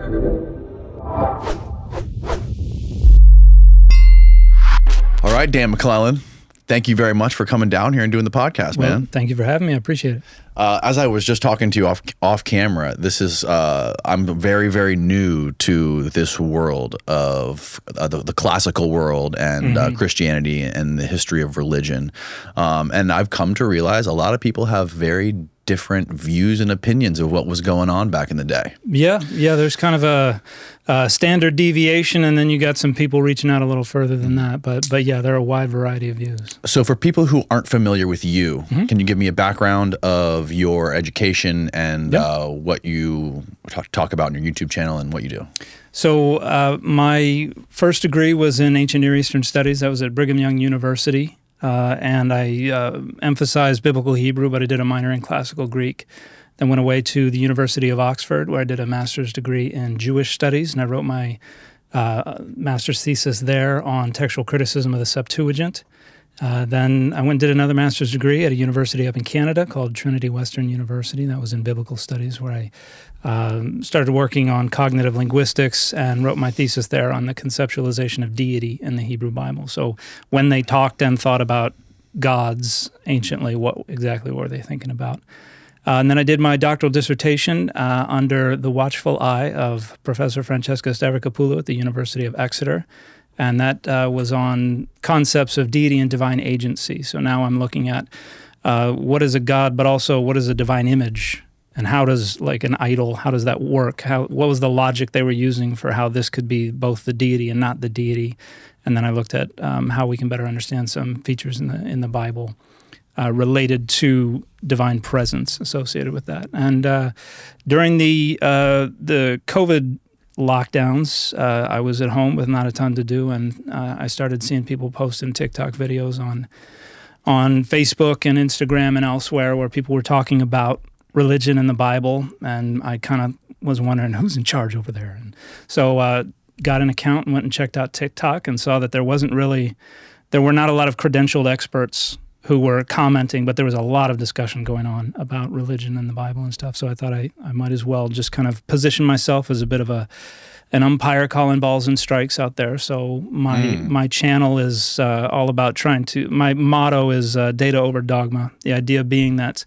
All right, Dan McClellan, thank you very much for coming down here and doing the podcast, man. Thank you for having me. I appreciate it. As I was just talking to you off camera, this is I'm very, very new to this world of the classical world and Christianity and the history of religion, and I've come to realize a lot of people have very different views and opinions of what was going on back in the day. Yeah. There's kind of a standard deviation, and then you got some people reaching out a little further than that. But yeah, there are a wide variety of views. So for people who aren't familiar with you, can you give me a background of your education and what you talk about in your YouTube channel and what you do? So my first degree was in Ancient Near Eastern Studies. That was at Brigham Young University. And I emphasized Biblical Hebrew, but I did a minor in Classical Greek. Then went away to the University of Oxford, where I did a master's degree in Jewish Studies, and I wrote my master's thesis there on textual criticism of the Septuagint. Then I went and did another master's degree at a university up in Canada called Trinity Western University. That was in Biblical Studies, where I started working on cognitive linguistics and wrote my thesis there on the conceptualization of deity in the Hebrew Bible. So when they talked and thought about gods anciently, what exactly were they thinking about? And then I did my doctoral dissertation under the watchful eye of Professor Francesca Stavrokopoulou at the University of Exeter. And that was on concepts of deity and divine agency. So now I'm looking at what is a god, but also what is a divine image, and how does, like an idol, how does that work? What was the logic they were using for how this could be both the deity and not the deity? And then I looked at how we can better understand some features in the Bible related to divine presence associated with that. And during the COVID lockdowns, I was at home with not a ton to do, and I started seeing people posting TikTok videos on Facebook and Instagram and elsewhere where people were talking about religion and the Bible, and I kind of was wondering who's in charge over there. And so got an account and went and checked out TikTok and saw that there were not a lot of credentialed experts who were commenting, but there was a lot of discussion going on about religion and the Bible and stuff. So I thought I might as well just kind of position myself as a bit of an umpire calling balls and strikes out there. So my channel is all about my motto is data over dogma. The idea being that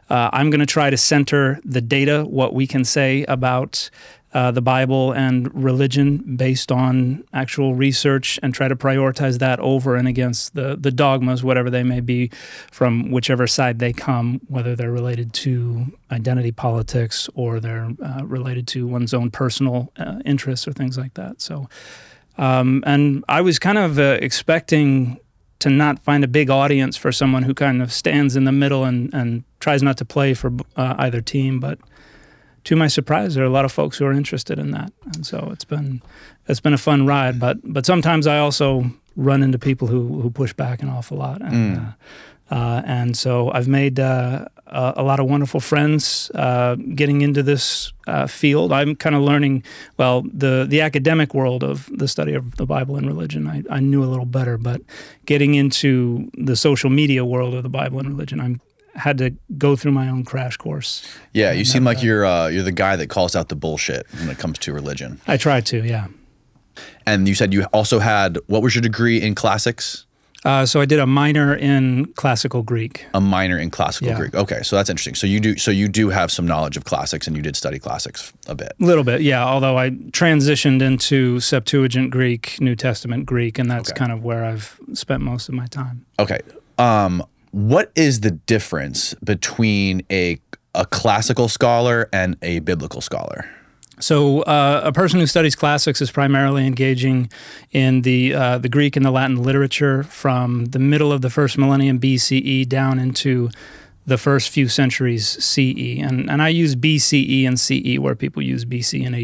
I'm going to try to center the data, what we can say about the Bible and religion based on actual research, and try to prioritize that over and against the dogmas, whatever they may be, from whichever side they come, whether they're related to identity politics or they're related to one's own personal interests or things like that. So, and I was kind of expecting to not find a big audience for someone who kind of stands in the middle and tries not to play for either team, but to my surprise, there are a lot of folks who are interested in that, and so it's been a fun ride. But sometimes I also run into people who push back an awful lot, and so I've made a lot of wonderful friends getting into this field. I'm kind of learning, well, the academic world of the study of the Bible and religion, I knew a little better, but getting into the social media world of the Bible and religion, had to go through my own crash course. Yeah, you seem like you're the guy that calls out the bullshit when it comes to religion. I try to, yeah. And you said you also had, what was your degree in classics? So I did a minor in Classical Greek. A minor in Classical Greek. Okay, so that's interesting. So you do have some knowledge of classics, and you did study classics a bit. A little bit, yeah. Although I transitioned into Septuagint Greek, New Testament Greek, and that's kind of where I've spent most of my time. Okay. What is the difference between a classical scholar and a biblical scholar? So a person who studies classics is primarily engaging in the Greek and the Latin literature from the middle of the first millennium BCE down into the first few centuries CE. And I use BCE and CE where people use BC and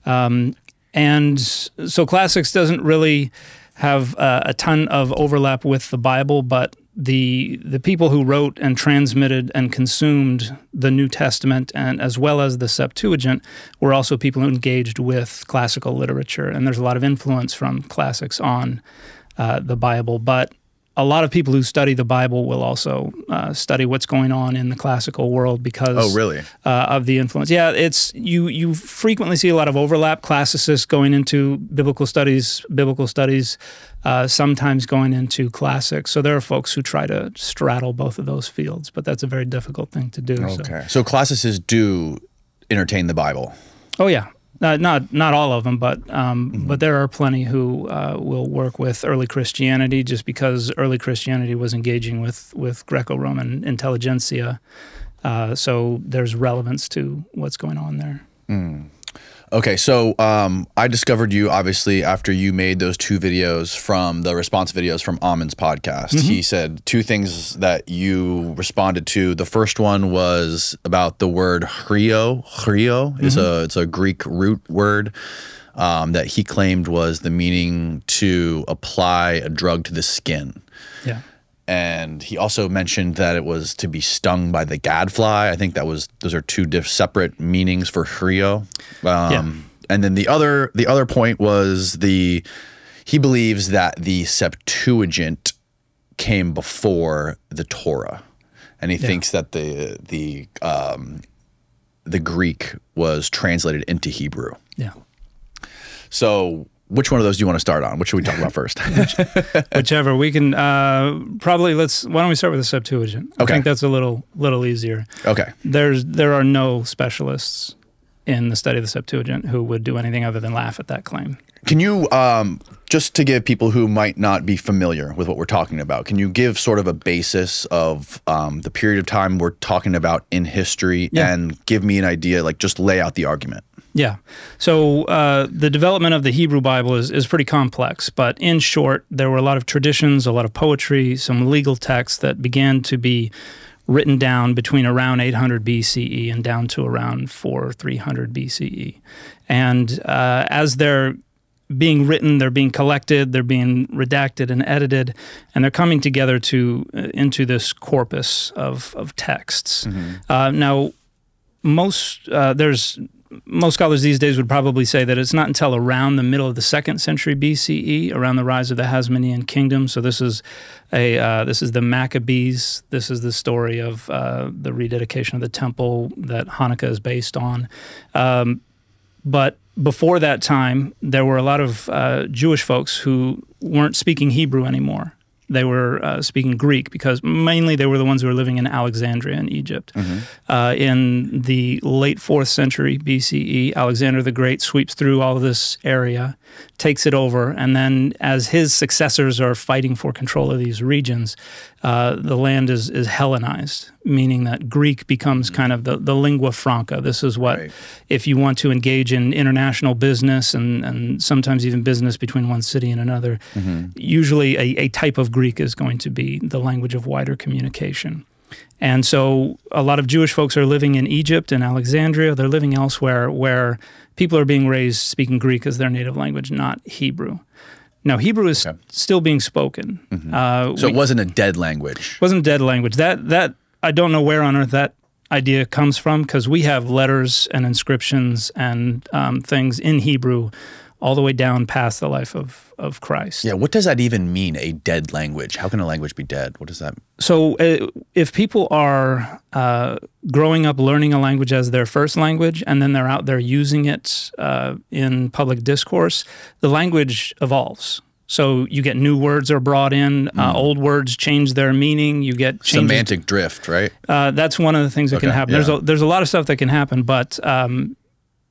AD. And so classics doesn't really have a ton of overlap with the Bible, but the people who wrote and transmitted and consumed the New Testament, and as well as the Septuagint, were also people who engaged with classical literature. And there's a lot of influence from classics on the Bible. But a lot of people who study the Bible will also study what's going on in the classical world because of the influence. Yeah, you frequently see a lot of overlap. Classicists going into biblical studies, sometimes going into classics. So there are folks who try to straddle both of those fields, but that's a very difficult thing to do. Okay, so classicists do entertain the Bible. Oh yeah. Not all of them, but there are plenty who will work with early Christianity just because early Christianity was engaging with Greco-Roman intelligentsia. So there's relevance to what's going on there. Okay, so I discovered you obviously after you made those 2 videos from the response videos from Amin's podcast. He said 2 things that you responded to. The first one was about the word chrio. Chrio is it's a Greek root word that he claimed was the meaning to apply a drug to the skin. Yeah. And he also mentioned that it was to be stung by the gadfly. I think those are 2 separate meanings for chrio. And then the other point was he believes that the Septuagint came before the Torah, and he thinks that the Greek was translated into Hebrew. Yeah. So which one of those do you want to start on? What should we talk about first? Whichever. We can probably why don't we start with the Septuagint? I think that's a little easier. Okay. There are no specialists in the study of the Septuagint who would do anything other than laugh at that claim. Can you, just to give people who might not be familiar with what we're talking about, can you give sort of a basis of the period of time we're talking about in history and give me an idea, like just lay out the argument? Yeah. So the development of the Hebrew Bible is pretty complex, but in short, there were a lot of traditions, a lot of poetry, some legal texts that began to be written down between around 800 BCE and down to around 300 BCE. And as they're being written, they're being collected, they're being redacted and edited, and they're coming together into this corpus of texts. Now, most scholars these days would probably say that it's not until around the middle of the 2nd century BCE, around the rise of the Hasmonean kingdom. So this is the Maccabees. This is the story of the rededication of the temple that Hanukkah is based on. But before that time, there were a lot of Jewish folks who weren't speaking Hebrew anymore. They were speaking Greek because mainly they were the ones who were living in Alexandria in Egypt. In the late 4th century BCE, Alexander the Great sweeps through all of this area, takes it over, and then as his successors are fighting for control of these regions, the land is Hellenized, meaning that Greek becomes kind of the lingua franca. This is what, if you want to engage in international business and sometimes even business between one city and another, usually a type of Greek is going to be the language of wider communication. And so a lot of Jewish folks are living in Egypt and Alexandria. They're living elsewhere where people are being raised speaking Greek as their native language, not Hebrew. Now, Hebrew is still being spoken. So it wasn't a dead language. It wasn't a dead language. That I don't know where on earth that idea comes from, because we have letters and inscriptions and things in Hebrew all the way down past the life of Christ. Yeah, what does that even mean, a dead language? How can a language be dead? What does that mean? So if people are growing up learning a language as their first language, and then they're out there using it in public discourse, the language evolves. So you get new words are brought in, old words change their meaning, you get changes. Semantic drift, right? That's one of the things that can happen. Yeah. There's a lot of stuff that can happen, but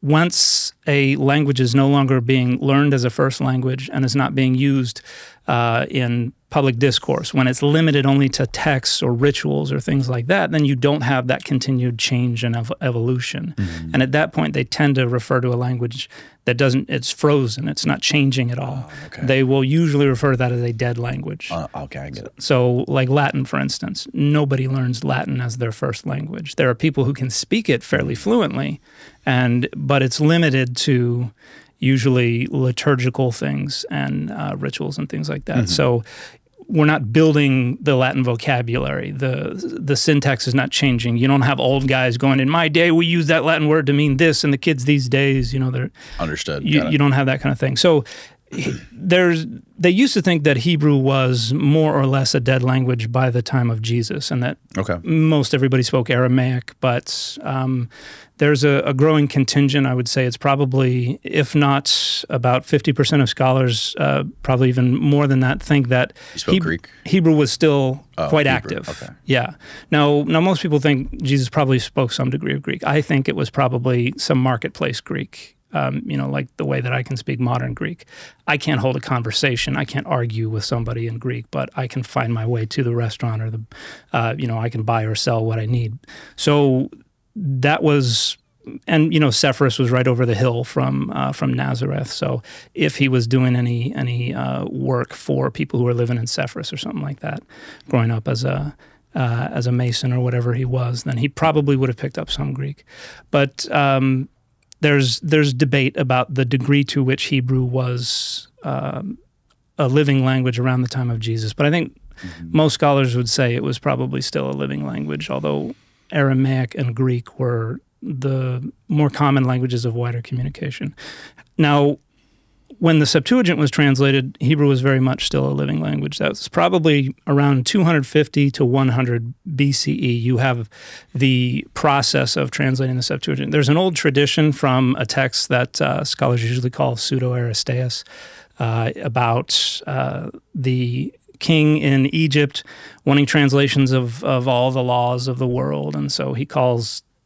once a language is no longer being learned as a first language and is not being used in public discourse, when it's limited only to texts or rituals or things like that, then you don't have that continued change and evolution. And at that point, they tend to refer to a language that it's frozen, it's not changing at all. They will usually refer to that as a dead language. Okay, I get it. So like Latin, for instance, nobody learns Latin as their first language. There are people who can speak it fairly fluently, but it's limited to usually liturgical things and rituals and things like that. So we're not building the Latin vocabulary. The syntax is not changing. You don't have old guys going, in my day, we use that Latin word to mean this, and the kids these days, they're... Understood. You don't have that kind of thing. So they used to think that Hebrew was more or less a dead language by the time of Jesus, and that most everybody spoke Aramaic, but there's a growing contingent. I would say it's probably, if not about 50% of scholars, probably even more than that, think that Hebrew was still quite active. Okay. Yeah. Now most people think Jesus probably spoke some degree of Greek. I think it was probably some marketplace Greek. Like the way that I can speak modern Greek. I can't hold a conversation. I can't argue with somebody in Greek, but I can find my way to the restaurant or I can buy or sell what I need. So that was, and Sepphoris was right over the hill from Nazareth. So if he was doing any work for people who were living in Sepphoris or something like that, growing up as a Mason or whatever he was, then he probably would have picked up some Greek. But there's debate about the degree to which Hebrew was a living language around the time of Jesus. But I think most scholars would say it was probably still a living language, although Aramaic and Greek were the more common languages of wider communication. Now, when the Septuagint was translated, Hebrew was very much still a living language. That was probably around 250 to 100 BCE. You have the process of translating the Septuagint. There's an old tradition from a text that scholars usually call Pseudo-Aristeas about the king in Egypt wanting translations of all the laws of the world. And so he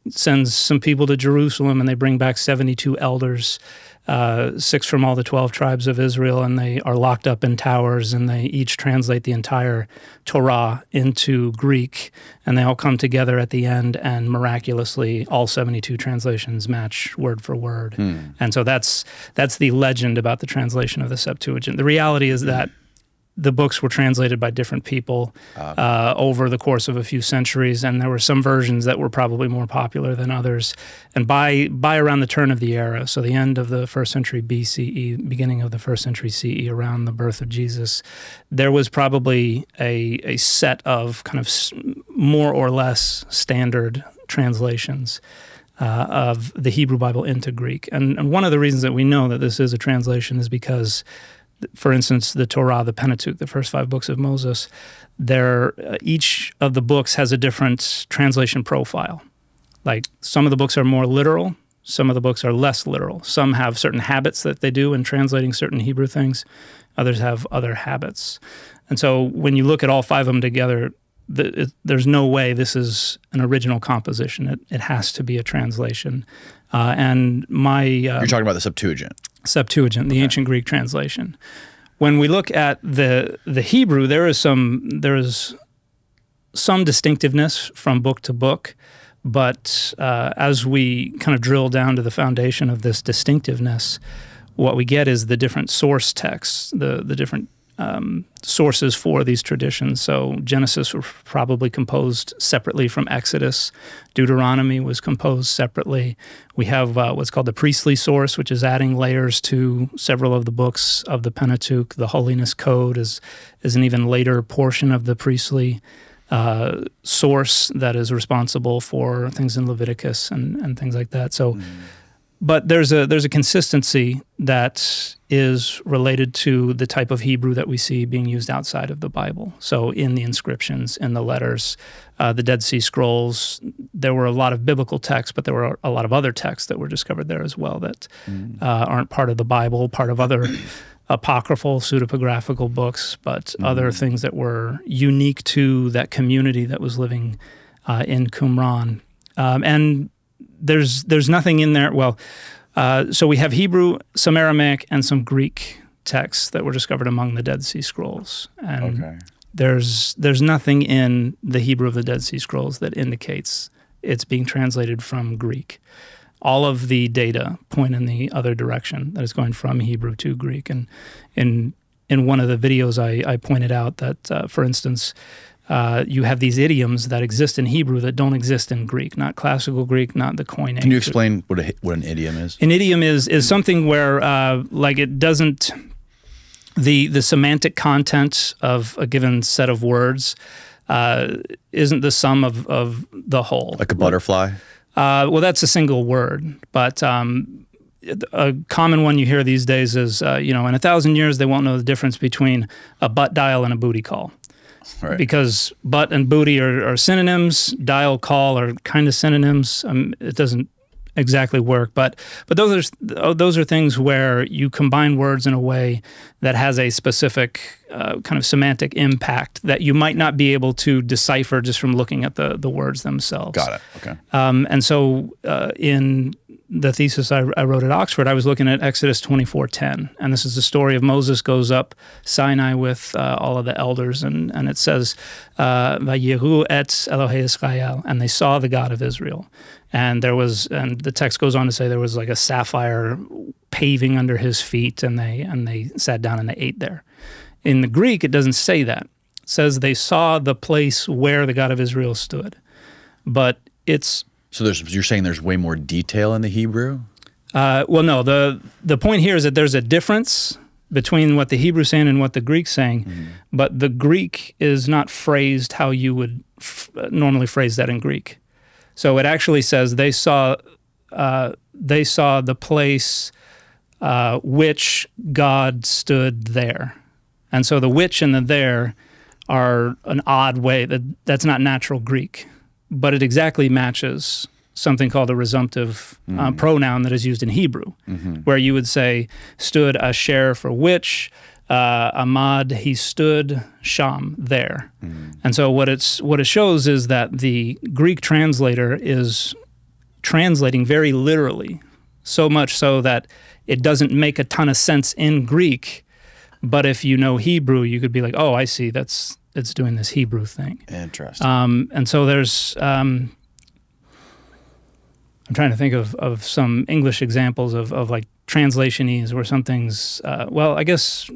sends some people to Jerusalem, and they bring back 72 elders, 6 from all the 12 tribes of Israel, and they are locked up in towers, and they each translate the entire Torah into Greek, and they all come together at the end, and miraculously all 72 translations match word for word. And so that's the legend about the translation of the Septuagint. The reality is that the books were translated by different people over the course of a few centuries, and there were some versions that were probably more popular than others. And by around the turn of the era, so the end of the 1st century BCE, beginning of the 1st century CE, around the birth of Jesus, there was probably a set of kind of more or less standard translations of the Hebrew Bible into Greek. And one of the reasons that we know that this is a translation is because, for instance, the Torah, the Pentateuch, the first 5 books of Moses, each of the books has a different translation profile. Like, some of the books are more literal, some of the books are less literal. Some have certain habits that they do in translating certain Hebrew things. Others have other habits. And so when you look at all 5 of them together, there's no way this is an original composition. It has to be a translation. And you're talking about the Septuagint. Septuagint, the ancient Greek translation. When we look at the Hebrew, there is some distinctiveness from book to book, but as we kind of drill down to the foundation of this distinctiveness, what we get is the different source texts, the different sources for these traditions. So Genesis was probably composed separately from Exodus. Deuteronomy was composed separately. We have what's called the priestly source, which is adding layers to several of the books of the Pentateuch. The Holiness Code is an even later portion of the priestly source that is responsible for things in Leviticus and things like that. So, but there's a consistency that is related to the type of Hebrew that we see being used outside of the Bible. So in the inscriptions, in the letters, the Dead Sea Scrolls, there were a lot of biblical texts, but there were a lot of other texts that were discovered there as well that aren't part of the Bible, part of other apocryphal, pseudepigraphical books, but other things that were unique to that community that was living in Qumran. And there's nothing in there. Well, so we have Hebrew, some Aramaic, and some Greek texts that were discovered among the Dead Sea Scrolls. And there's nothing in the Hebrew of the Dead Sea Scrolls that indicates it's being translated from Greek. All of the data point in the other direction, that is going from Hebrew to Greek. And in one of the videos, I pointed out that, for instance, you have these idioms that exist in Hebrew that don't exist in Greek, not classical Greek, not the Koine. Can you explain what an idiom is? An idiom is something where, like, it doesn't, the semantic content of a given set of words isn't the sum of the whole. Like a butterfly? Well, that's a single word, but a common one you hear these days is, in 1,000 years, they won't know the difference between a butt dial and a booty call. Right. Because butt and booty are synonyms, dial, call are kind of synonyms. It doesn't exactly work, but those are things where you combine words in a way that has a specific kind of semantic impact that you might not be able to decipher just from looking at the words themselves. Got it. Okay. And so in the thesis I wrote at Oxford, I was looking at Exodus 24:10, and this is the story of Moses goes up Sinai with all of the elders, and it says, "Vayiru et Elohei Israel," and they saw the God of Israel. And the text goes on to say there was like a sapphire paving under his feet, and they sat down and they ate there. In the Greek, it doesn't say that. It says they saw the place where the God of Israel stood, but it's. So you're saying there's way more detail in the Hebrew? Well, no. The point here is that there's a difference between what the Hebrew's saying and what the Greek's saying, but the Greek is not phrased how you would normally phrase that in Greek. So it actually says they saw the place which God stood there, and so the which and the there are an odd way that's not natural Greek. But it exactly matches something called a resumptive pronoun that is used in Hebrew, where you would say, stood asher for which, amad, he stood, sham, there. And so what it shows is that the Greek translator is translating very literally, so much so that it doesn't make a ton of sense in Greek, but if you know Hebrew, you could be like, oh, I see, it's doing this Hebrew thing. Interesting. And so there's, I'm trying to think of some English examples of like translationese where something's, I guess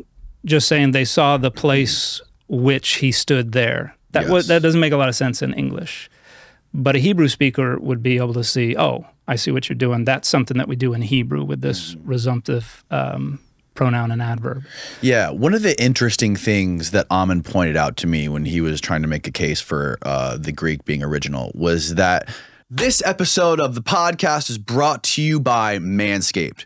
just saying they saw the place which he stood there. That doesn't make a lot of sense in English. But a Hebrew speaker would be able to see, oh, I see what you're doing. That's something that we do in Hebrew with this resumptive pronoun and adverb. Yeah, one of the interesting things that Amen pointed out to me when he was trying to make a case for the Greek being original was that this episode of the podcast is brought to you by Manscaped.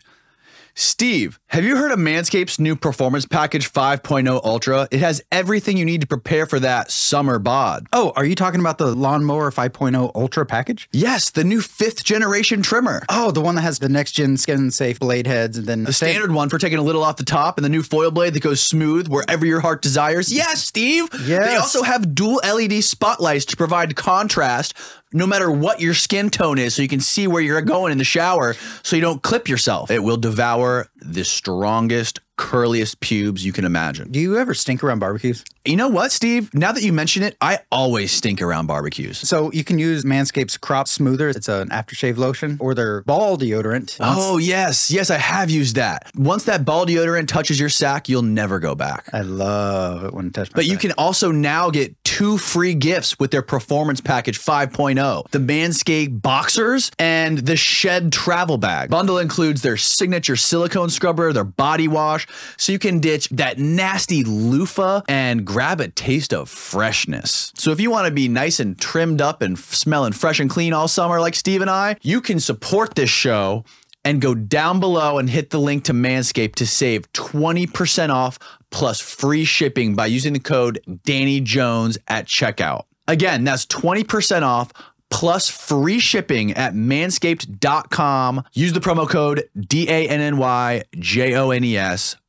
Steve, have you heard of Manscaped's new Performance Package 5.0 Ultra? It has everything you need to prepare for that summer bod. Oh, are you talking about the Lawnmower 5.0 Ultra package? Yes, the new 5th generation trimmer. Oh, the one that has the next-gen skin-safe blade heads and then... The standard one for taking a little off the top and the new foil blade that goes smooth wherever your heart desires. Yes, Steve! Yes. They also have dual LED spotlights to provide contrast no matter what your skin tone is, so you can see where you're going in the shower so you don't clip yourself. It will devour the strongest, curliest pubes you can imagine. Do you ever stink around barbecues? You know what, Steve? Now that you mention it, I always stink around barbecues. So you can use Manscaped's Crop Smoother. It's an aftershave lotion, or their ball deodorant. Oh, yes. Yes, I have used that. Once that ball deodorant touches your sack, you'll never go back. I love it when it touches my sack. You can also now get 2 free gifts with their Performance Package 5.0. The Manscaped Boxers and the Shed Travel Bag. Bundle includes their signature silicone scrubber, their body wash, so you can ditch that nasty loofah and grab a taste of freshness. So if you want to be nice and trimmed up and smelling fresh and clean all summer like Steve and I, you can support this show and go down below and hit the link to Manscaped to save 20% off plus free shipping by using the code Danny Jones at checkout. Again, that's 20% off plus free shipping at manscaped.com. Use the promo code DANNYJONES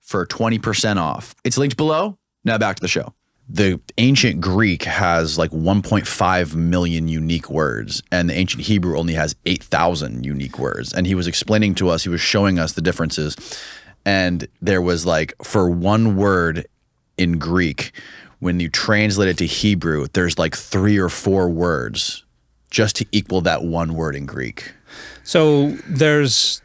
for 20% off. It's linked below. Now back to the show. The ancient Greek has like 1.5 million unique words, and the ancient Hebrew only has 8,000 unique words. And he was explaining to us, he was showing us the differences. And there was like, for one word in Greek, when you translate it to Hebrew, there's like 3 or 4 words just to equal that one word in Greek. So there's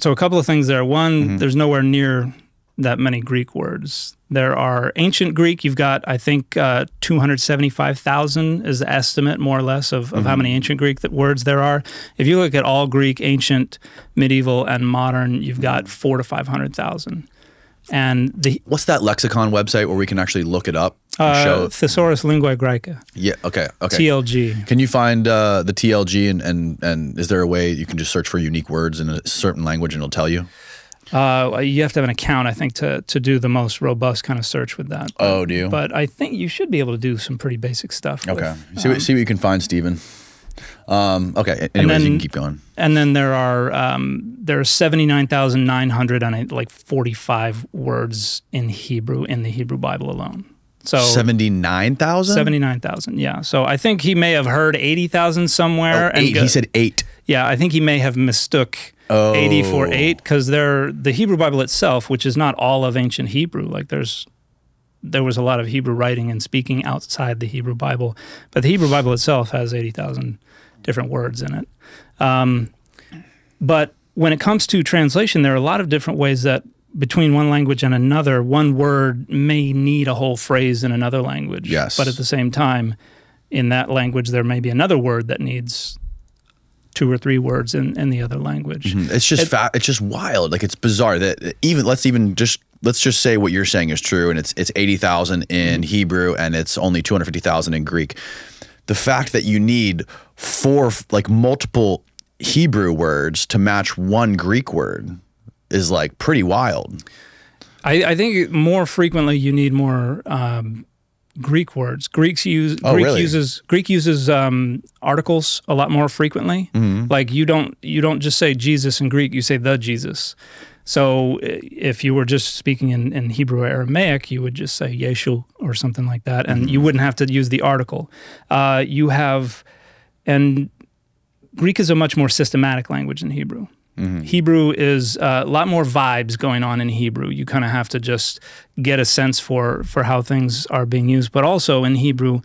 a couple of things there. One, there's nowhere near that many Greek words. There are ancient Greek, you've got, I think, 275,000 is the estimate, more or less, of how many ancient Greek words there are. If you look at all Greek, ancient, medieval, and modern, you've got 400,000 to 500,000. And what's that lexicon website where we can actually look it up? Thesaurus Linguae Graeca. Yeah. Okay. Okay. TLG. Can you find the TLG and is there a way you can just search for unique words in a certain language and it'll tell you? You have to have an account, I think, to do the most robust kind of search with that. Oh, do you? But I think you should be able to do some pretty basic stuff. Okay. With, see what you can find, Stephen. Okay. Anyways, you can keep going. And then there are 79,945 words in Hebrew in the Hebrew Bible alone. So 79,000? 79,000, yeah. So I think he may have heard 80,000 somewhere. Oh, 8. He said 8. Yeah, I think he may have mistook 80 for 8 because the Hebrew Bible itself, which is not all of ancient Hebrew, like there was a lot of Hebrew writing and speaking outside the Hebrew Bible, but the Hebrew Bible itself has 80,000 different words in it. But when it comes to translation, there are a lot of different ways that between one language and another, one word may need a whole phrase in another language. Yes. But at the same time, in that language, there may be another word that needs 2 or 3 words in the other language. Mm-hmm. It's just wild. Like, it's bizarre that let's just say what you're saying is true, and it's 80,000 in Hebrew and it's only 250,000 in Greek. The fact that you need 4 multiple Hebrew words to match one Greek word is like pretty wild. I think more frequently you need more Greek words. Greek uses articles a lot more frequently. Mm-hmm. Like you don't just say Jesus in Greek, you say the Jesus. So if you were just speaking in Hebrew or Aramaic, you would just say Yeshu or something like that, and you wouldn't have to use the article. And Greek is a much more systematic language than Hebrew. Mm-hmm. Hebrew is a lot more vibes going on in Hebrew. You kind of have to just get a sense for how things are being used. But also in Hebrew,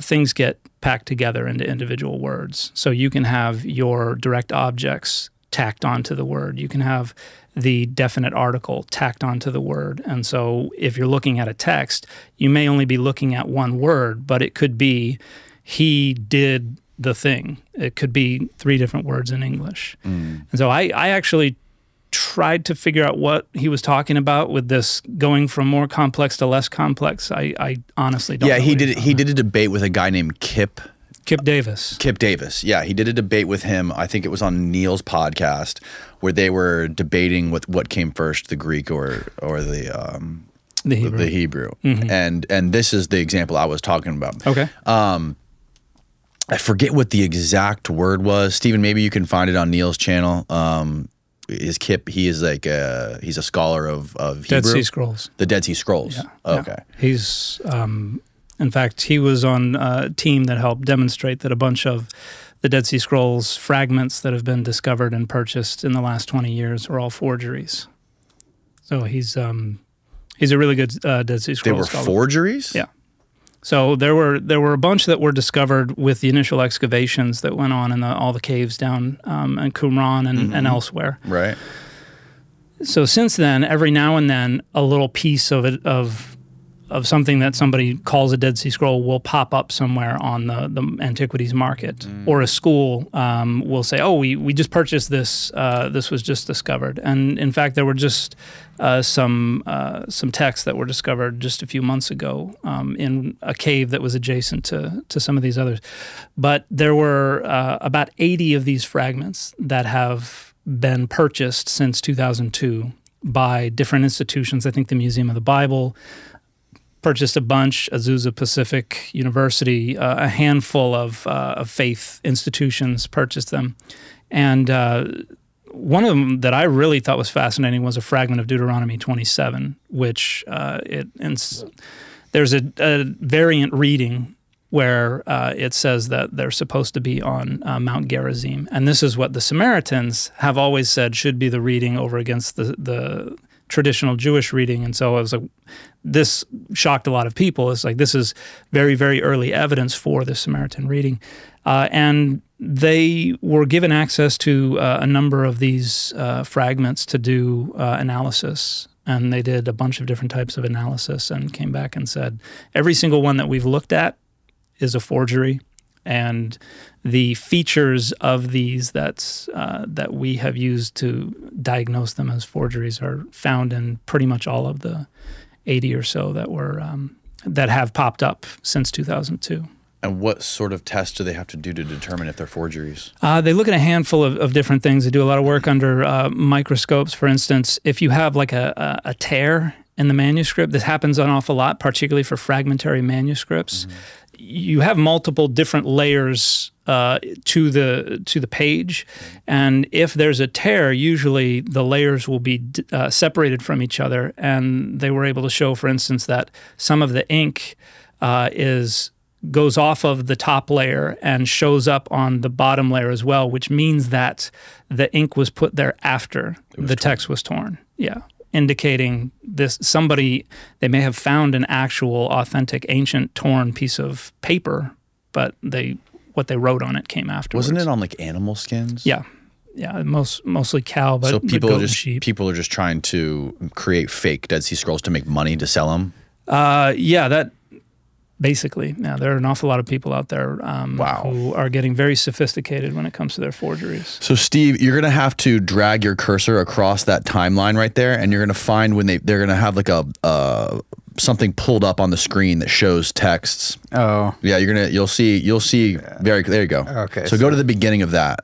things get packed together into individual words. So you can have your direct objects tacked onto the word. You can have the definite article tacked onto the word. And so if you're looking at a text, you may only be looking at one word, but it could be he did the thing. It could be 3 different words in English. And so I actually tried to figure out what he was talking about with this going from more complex to less complex. I honestly don't know. Yeah, he did a debate with a guy named Kip Davis. Kip Davis. Yeah, he did a debate with him. I think it was on Neil's podcast where they were debating what came first, the Greek or the Hebrew. The Hebrew. Mm-hmm. And this is the example I was talking about. Okay. I forget what the exact word was. Stephen, maybe you can find it on Neil's channel. Is Kip? He is like he's a scholar of Hebrew. Dead Sea Scrolls. The Dead Sea Scrolls. Yeah. Okay. Yeah. He's in fact, he was on a team that helped demonstrate that a bunch of the Dead Sea Scrolls fragments that have been discovered and purchased in the last 20 years are all forgeries. So he's a really good Dead Sea Scrolls scholar. They were forgeries? Yeah. So there were a bunch that were discovered with the initial excavations that went on in all the caves down in Qumran and elsewhere. Right. So since then, every now and then, a little piece of something that somebody calls a Dead Sea Scroll will pop up somewhere on the antiquities market, or a school will say, "Oh, we just purchased this. This was just discovered." And in fact, there were just some texts that were discovered just a few months ago in a cave that was adjacent to some of these others. But there were about 80 of these fragments that have been purchased since 2002 by different institutions. I think the Museum of the Bible purchased a bunch, Azusa Pacific University, a handful of faith institutions purchased them. And one of them that I really thought was fascinating was a fragment of Deuteronomy 27, which there's a variant reading where it says that they're supposed to be on Mount Gerizim. And this is what the Samaritans have always said should be the reading over against the traditional Jewish reading. And so I was like, this shocked a lot of people. It's like, this is very, very early evidence for the Samaritan reading. And they were given access to a number of these fragments to do analysis. And they did a bunch of different types of analysis and came back and said, every single one that we've looked at is a forgery. And the features of these that we have used to diagnose them as forgeries are found in pretty much all of the 80 or so that were that have popped up since 2002. And what sort of tests do they have to do to determine if they're forgeries? They look at a handful of different things. They do a lot of work under microscopes. For instance, if you have like a tear in the manuscript, this happens an awful lot, particularly for fragmentary manuscripts. You have multiple different layers to the page, and if there's a tear, usually the layers will be separated from each other. And they were able to show, for instance, that some of the ink goes off of the top layer and shows up on the bottom layer as well, which means that the ink was put there after the text was torn. Yeah, indicating this they may have found an actual authentic ancient torn piece of paper, but what they wrote on it came afterwards. Wasn't it on like animal skins? Yeah. Yeah, mostly cow, but so people are just trying to create fake Dead Sea Scrolls to make money to sell them? Yeah, that basically. Yeah, there are an awful lot of people out there who are getting very sophisticated when it comes to their forgeries. So, Steve, you're going to have to drag your cursor across that timeline right there, and you're going to find when they're going to have like something pulled up on the screen that shows texts. Oh. Yeah, you'll see there you go. Okay. So go to the beginning of that,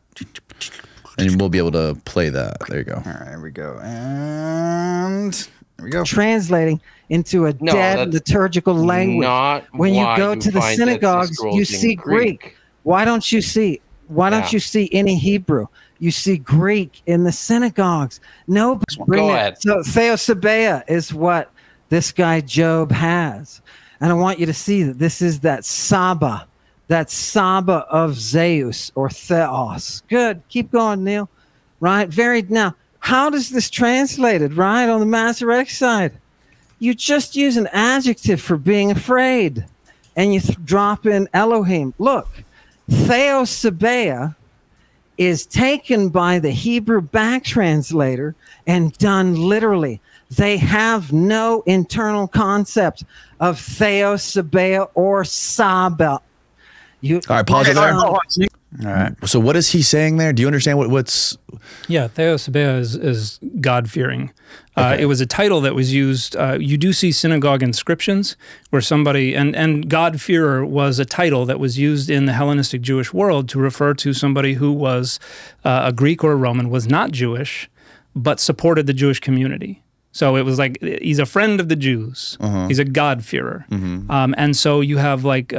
and we'll be able to play that. There you go. All right, here we go. And there we go. Translating into a dead liturgical language. When you go to the synagogues, you see Greek. Why don't you see any Hebrew? You see Greek in the synagogues. No, go ahead. So Theosebia is what this guy Job has. And I want you to see that this is that Saba of Zeus or Theos. Good. Keep going, Neil. Right? Now, how does this translated, right, on the Masoretic side? You just use an adjective for being afraid, and you drop in Elohim. Look, Theosebia is taken by the Hebrew back translator and done literally. They have no internal concept of Theosebia or Saba. All right, pause it there. All right. So what is he saying there? Do you understand what's... Yeah, Theosebia is God-fearing. Okay. It was a title that was used. You do see synagogue inscriptions where somebody... And God-fearer was a title that was used in the Hellenistic Jewish world to refer to somebody who was a Greek or a Roman, was not Jewish, but supported the Jewish community. So it was like, he's a friend of the Jews. He's a God-fearer. And so you have like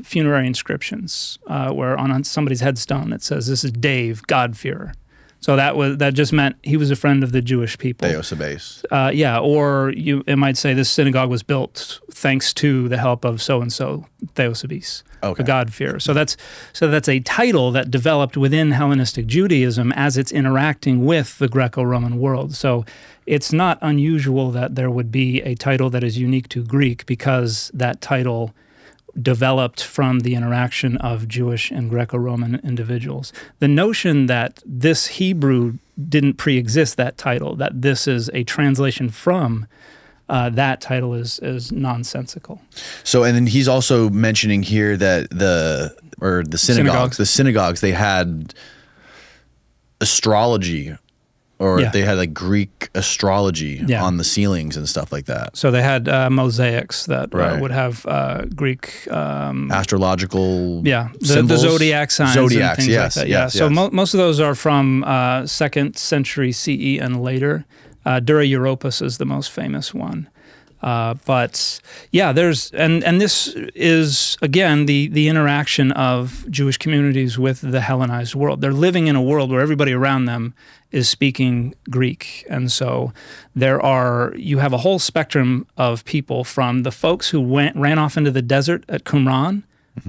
funerary inscriptions where on somebody's headstone it says, this is Dave, God-fearer. So that just meant he was a friend of the Jewish people. Theosebes. Yeah, or it might say this synagogue was built thanks to the help of so-and-so, Theosebes, the God-fearer. So that's a title that developed within Hellenistic Judaism as it's interacting with the Greco-Roman world. So it's not unusual that there would be a title that is unique to Greek because that title developed from the interaction of Jewish and Greco-Roman individuals. The notion that this Hebrew didn't pre-exist that title, that this is a translation from that title is nonsensical. So, and then he's also mentioning here that the synagogues, they had astrology, or they had like Greek astrology on the ceilings and stuff like that. So they had mosaics that would have Greek astrological the zodiac signs and things like that. Yeah. So most of those are from 2nd century CE and later. Dura Europos is the most famous one. But yeah, and this is again the interaction of Jewish communities with the Hellenized world. They're living in a world where everybody around them is speaking Greek, and so you have a whole spectrum of people, from the folks who ran off into the desert at Qumran.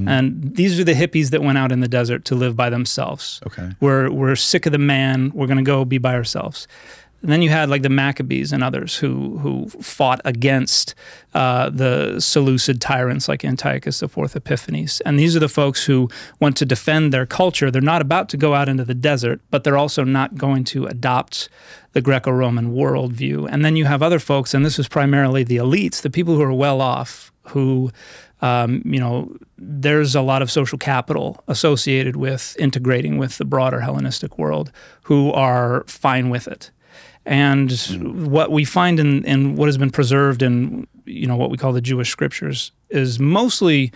And these are the hippies that went out in the desert to live by themselves. We're sick of the man. We're going to go be by ourselves. And then you had like the Maccabees and others who fought against the Seleucid tyrants like Antiochus IV Epiphanes. And these are the folks who want to defend their culture. They're not about to go out into the desert, but they're also not going to adopt the Greco-Roman worldview. And then you have other folks, and this is primarily the elites, the people who are well off, who there's a lot of social capital associated with integrating with the broader Hellenistic world, who are fine with it. And what we find in what has been preserved in what we call the Jewish scriptures, is mostly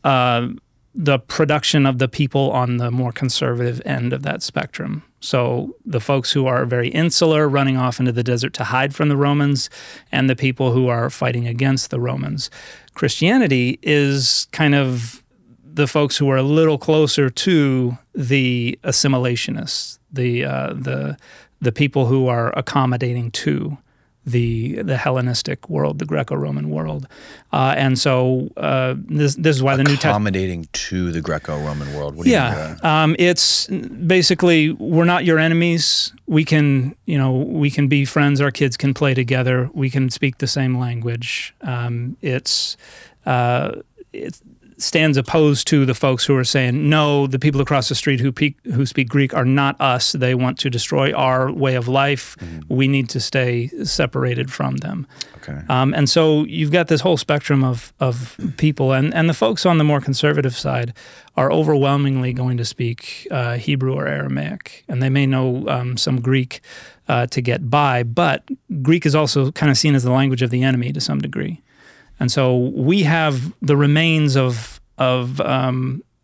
the production of the people on the more conservative end of that spectrum. So the folks who are very insular, running off into the desert to hide from the Romans, and the people who are fighting against the Romans. Christianity is kind of the folks who are a little closer to the assimilationists, the people who are accommodating to the Hellenistic world, the Greco-Roman world. And so this is why the New Testament... Accommodating to the Greco-Roman world. What do you mean by that? It's basically, we're not your enemies. We can be friends. Our kids can play together. We can speak the same language. It stands opposed to the folks who are saying, no, the people across the street who speak Greek are not us. They want to destroy our way of life. We need to stay separated from them. Okay. And so you've got this whole spectrum of people, and the folks on the more conservative side are overwhelmingly going to speak Hebrew or Aramaic, and they may know some Greek to get by, but Greek is also kind of seen as the language of the enemy to some degree. And so we have the remains of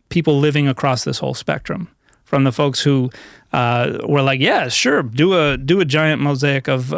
people living across this whole spectrum, from the folks who were like, yeah, sure, do a giant mosaic of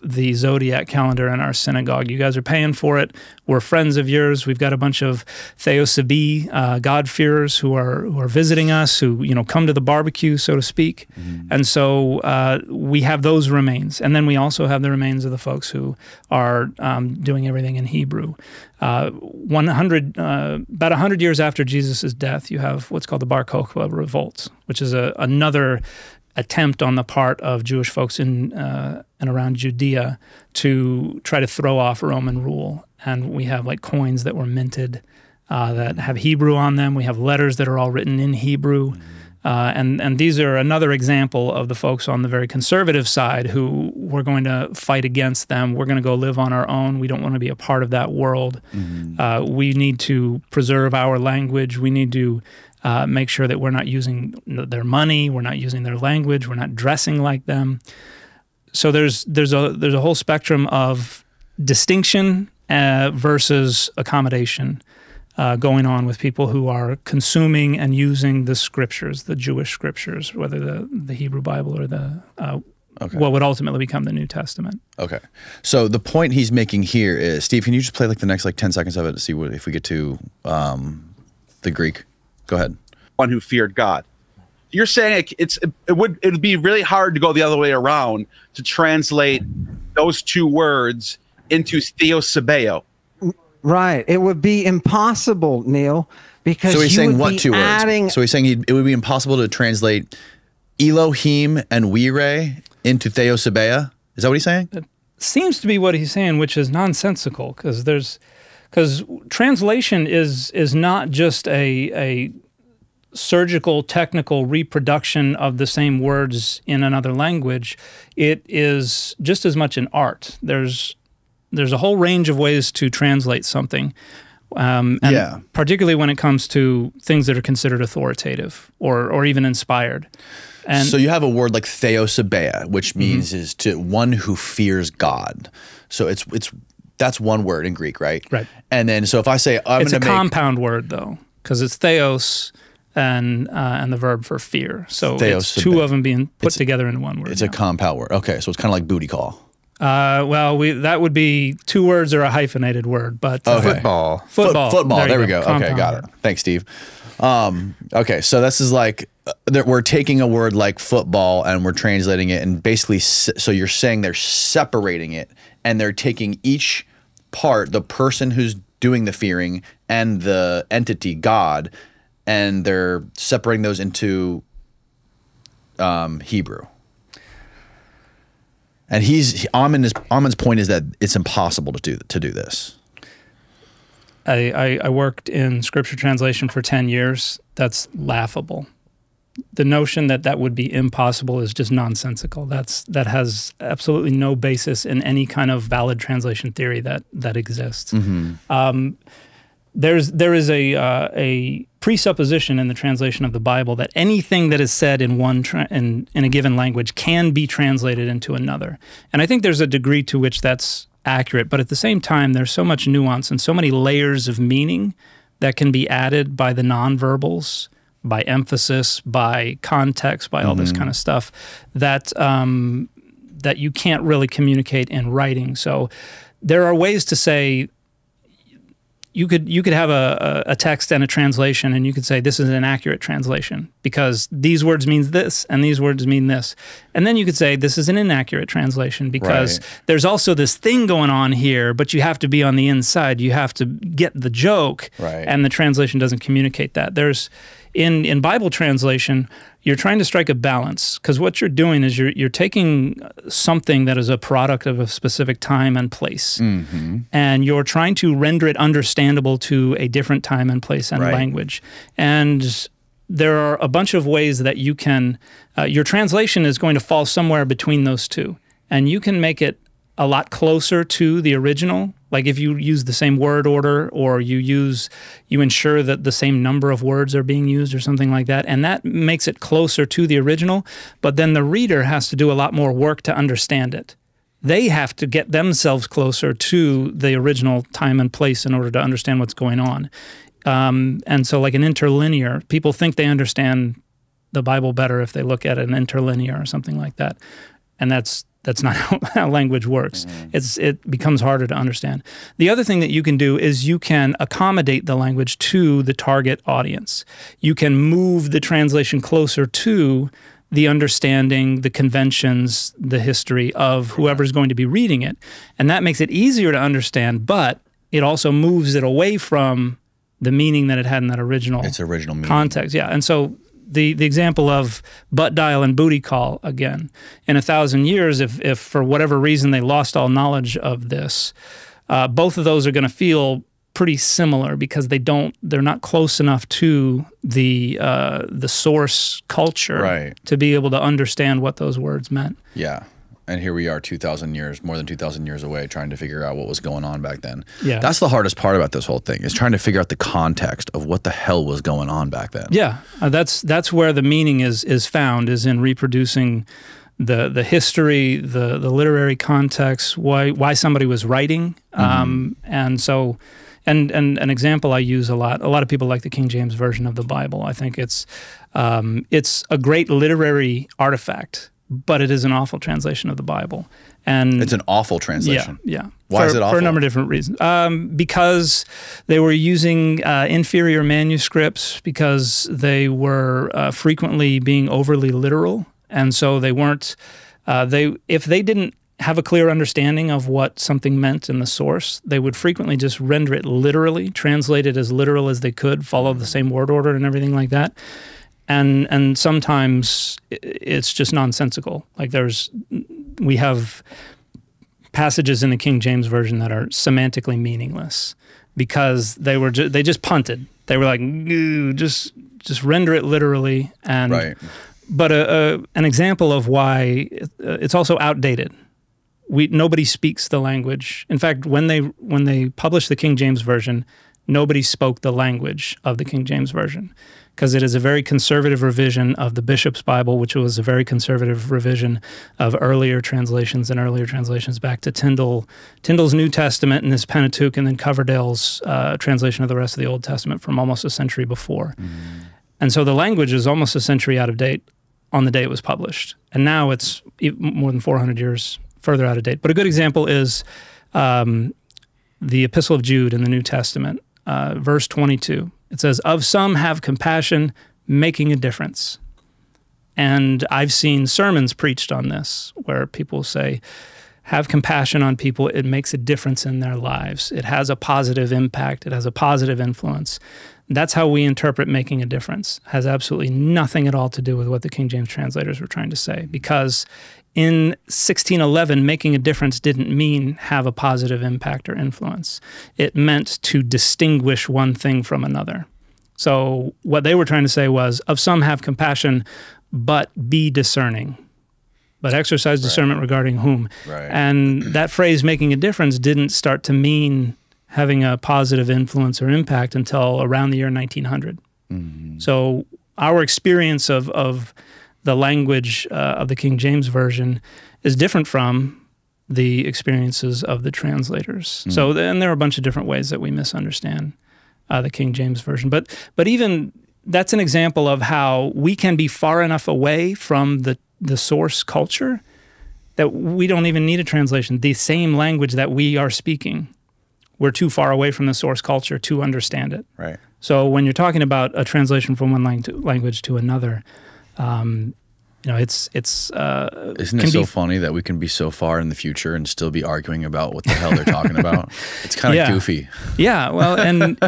the zodiac calendar in our synagogue. You guys are paying for it. We're friends of yours. We've got a bunch of theosabi, God-fearers who are visiting us, who come to the barbecue, so to speak. And so we have those remains, and then we also have the remains of the folks who are doing everything in Hebrew. About 100 years after Jesus' death, you have what's called the Bar Kokhba revolt, which is another attempt on the part of Jewish folks in and around Judea to try to throw off Roman rule. And we have like coins that were minted that have Hebrew on them. We have letters that are all written in Hebrew. And these are another example of the folks on the very conservative side who we're going to fight against them. We're going to go live on our own. We don't want to be a part of that world. We need to preserve our language. We need to make sure that we're not using their money. We're not using their language. We're not dressing like them. So there's a whole spectrum of distinction versus accommodation going on with people who are consuming and using the scriptures, the Jewish scriptures, whether the Hebrew Bible or the what would ultimately become the New Testament. Okay. So the point he's making here is, Steve, can you just play like the next 10 seconds of it to see if we get to the Greek? Go ahead. One who feared God. You're saying it would be really hard to go the other way around to translate those two words into theosebeo. Right. It would be impossible, Neil, because so he's saying what two adding... words? So he's saying it would be impossible to translate Elohim and Wire into Theosebea? Is that what he's saying? It seems to be what he's saying, which is nonsensical, because translation is not just a surgical, technical reproduction of the same words in another language. It is just as much an art. There's a whole range of ways to translate something, and particularly when it comes to things that are considered authoritative or even inspired. And so you have a word like Theosebea, which means is to one who fears God. So that's one word in Greek, right? Right. And then so if I say it's a compound word though, because it's theos and the verb for fear. So it's two of them being put together in one word. It's a compound word. Okay, so it's kind of like booty call. Well, that would be two words or a hyphenated word, but football. There we go. Okay, got it. Thanks, Steve. Okay, so this is like we're taking a word like football and we're translating it, and basically, so you're saying they're separating it and they're taking each part, the person who's doing the fearing and the entity God, and they're separating those into Hebrew. And Amon's point is that it's impossible to do this. I worked in scripture translation for 10 years. That's laughable. The notion that would be impossible is just nonsensical. That has absolutely no basis in any kind of valid translation theory that exists. There is a presupposition in the translation of the Bible that anything that is said in in a given language can be translated into another. And I think there's a degree to which that's accurate. But at the same time, there's so much nuance and so many layers of meaning that can be added by the nonverbals, by emphasis, by context, by all this kind of stuff that that you can't really communicate in writing. So there are ways to say, you could have a text and a translation, and you could say this is an accurate translation because these words means this and these words mean this. And then you could say this is an inaccurate translation because there's also this thing going on here, but you have to be on the inside. You have to get the joke, and the translation doesn't communicate that. There's in Bible translation, you're trying to strike a balance because what you're doing is you're taking something that is a product of a specific time and place, and you're trying to render it understandable to a different time and place and language. And there are a bunch of ways that you can, your translation is going to fall somewhere between those two, and you can make it a lot closer to the original. Like if you use the same word order, or you ensure that the same number of words are being used or something like that, and that makes it closer to the original, but then the reader has to do a lot more work to understand it. They have to get themselves closer to the original time and place in order to understand what's going on. And so like an interlinear, people think they understand the Bible better if they look at an interlinear or something like that. And that's not how language works. It becomes harder to understand. The other thing that you can do is you can accommodate the language to the target audience. You can move the translation closer to the understanding, the conventions, the history of whoever's going to be reading it. And that makes it easier to understand, but it also moves it away from the meaning that it had in that original context. Yeah, and so the example of butt dial and booty call, again, in 1,000 years, if for whatever reason they lost all knowledge of this, both of those are going to feel pretty similar because they're not close enough to the source culture to be able to understand what those words meant. Yeah. And here we are 2,000 years, more than 2,000 years away, trying to figure out what was going on back then. Yeah. That's the hardest part about this whole thing, is trying to figure out the context of what the hell was going on back then. Yeah, that's where the meaning is found, is in reproducing the history, the literary context, why somebody was writing. And so, and an example I use a lot of people like the King James Version of the Bible. I think it's a great literary artifact, but it is an awful translation of the Bible. And it's an awful translation. Yeah. Why is it awful? For a number of different reasons. Because they were using inferior manuscripts, because they were frequently being overly literal, and so they weren't. If they didn't have a clear understanding of what something meant in the source, they would frequently just render it literally, translate it as literal as they could, follow the same word order and everything like that. And sometimes it's just nonsensical. Like we have passages in the King James Version that are semantically meaningless because they just punted. They were like, just render it literally. And but an example of why it's also outdated. Nobody speaks the language. In fact, when they published the King James Version, nobody spoke the language of the King James Version, because it is a very conservative revision of the Bishop's Bible, which was a very conservative revision of earlier translations back to Tyndale's New Testament and his Pentateuch, and then Coverdale's translation of the rest of the Old Testament from almost a century before. And so the language is almost a century out of date on the day it was published. And now it's more than 400 years further out of date. But a good example is the Epistle of Jude in the New Testament, verse 22. It says, "Of some have compassion, making a difference." And I've seen sermons preached on this where people say, have compassion on people, it makes a difference in their lives. It has a positive impact. It has a positive influence. That's how we interpret making a difference. It has absolutely nothing at all to do with what the King James translators were trying to say, because in 1611, making a difference didn't mean have a positive impact or influence. It meant to distinguish one thing from another. So what they were trying to say was, of some have compassion, but be discerning. But exercise discernment regarding whom. And that phrase, making a difference, didn't start to mean having a positive influence or impact until around the year 1900. So our experience of the language of the King James Version is different from the experiences of the translators. So, and there are a bunch of different ways that we misunderstand the King James Version. But even that's an example of how we can be far enough away from the source culture that we don't even need a translation. The same language that we are speaking, we're too far away from the source culture to understand it. Right. So when you're talking about a translation from one language to another, you know, isn't it so funny that we can be so far in the future and still be arguing about what the hell they're talking about? It's kind of goofy. Yeah, well, and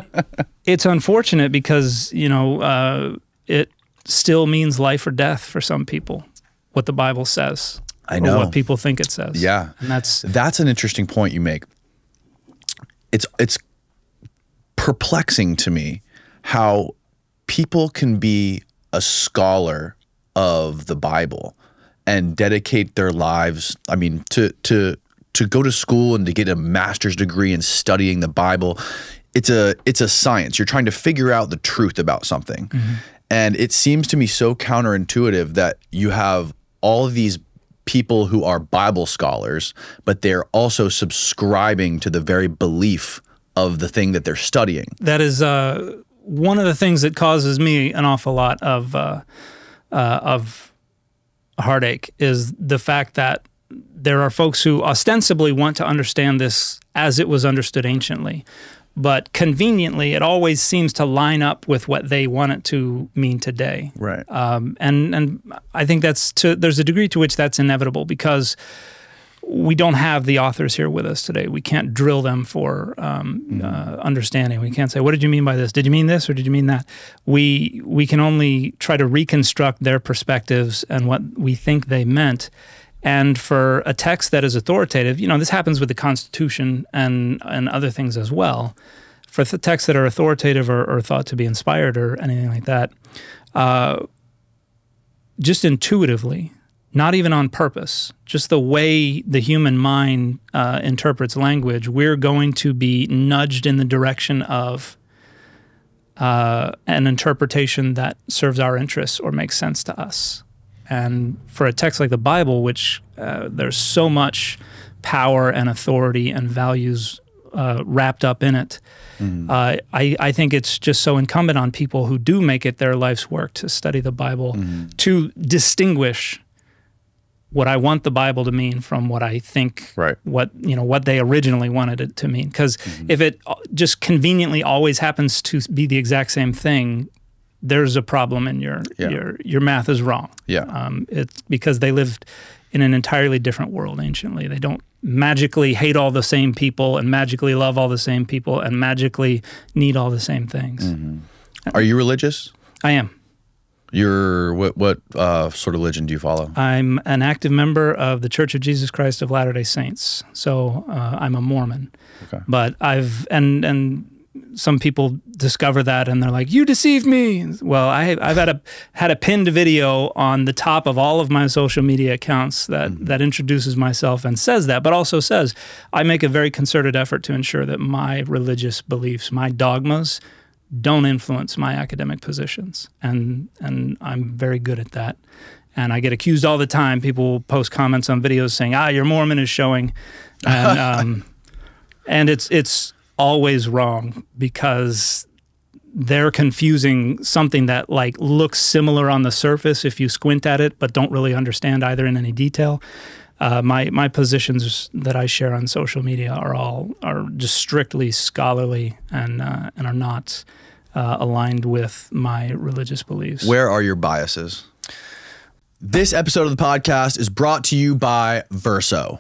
it's unfortunate because, you know, it still means life or death for some people, what the Bible says. I know. Or what people think it says. Yeah. And that's an interesting point you make. It's perplexing to me how people can be a scholar of the Bible and dedicate their lives, I mean, to go to school and to get a master's degree in studying the Bible. It's a science. You're trying to figure out the truth about something. And it seems to me so counterintuitive that you have all of these people who are Bible scholars, but they're also subscribing to the very belief of the thing that they're studying. That is one of the things that causes me an awful lot of heartache, is the fact that there are folks who ostensibly want to understand this as it was understood anciently, but conveniently it always seems to line up with what they want it to mean today. Right. And I think there's a degree to which that's inevitable, because we don't have the authors here with us today. We can't drill them for understanding. We can't say, what did you mean by this? Did you mean this or did you mean that? We can only try to reconstruct their perspectives and what we think they meant. And for a text that is authoritative, you know, this happens with the Constitution and other things as well. For the texts that are authoritative or thought to be inspired or anything like that, just intuitively, not even on purpose, just the way the human mind interprets language, we're going to be nudged in the direction of an interpretation that serves our interests or makes sense to us. And for a text like the Bible, which there's so much power and authority and values wrapped up in it, I think it's just so incumbent on people who do make it their life's work to study the Bible to distinguish what I want the Bible to mean from what I think, what they originally wanted it to mean. Because if it just conveniently always happens to be the exact same thing, there's a problem, and your math is wrong. It's because they lived in an entirely different world anciently. They don't magically hate all the same people and magically love all the same people and magically need all the same things. Are you religious? I am. You're what sort of religion do you follow? I'm an active member of the Church of Jesus Christ of Latter-day Saints. So I'm a Mormon. Okay. But and some people discover that and they're like, "You deceived me." Well, I've had a pinned video on the top of all of my social media accounts that introduces myself and says that, but also says I make a very concerted effort to ensure that my religious beliefs, my dogmas, don't influence my academic positions, and I'm very good at that. And I get accused all the time. People post comments on videos saying, your Mormon is showing, and and it's always wrong, because they're confusing something that like looks similar on the surface if you squint at it, but don't really understand either in any detail. My positions that I share on social media are just strictly scholarly and are not aligned with my religious beliefs. Where are your biases? This episode of the podcast is brought to you by Verso.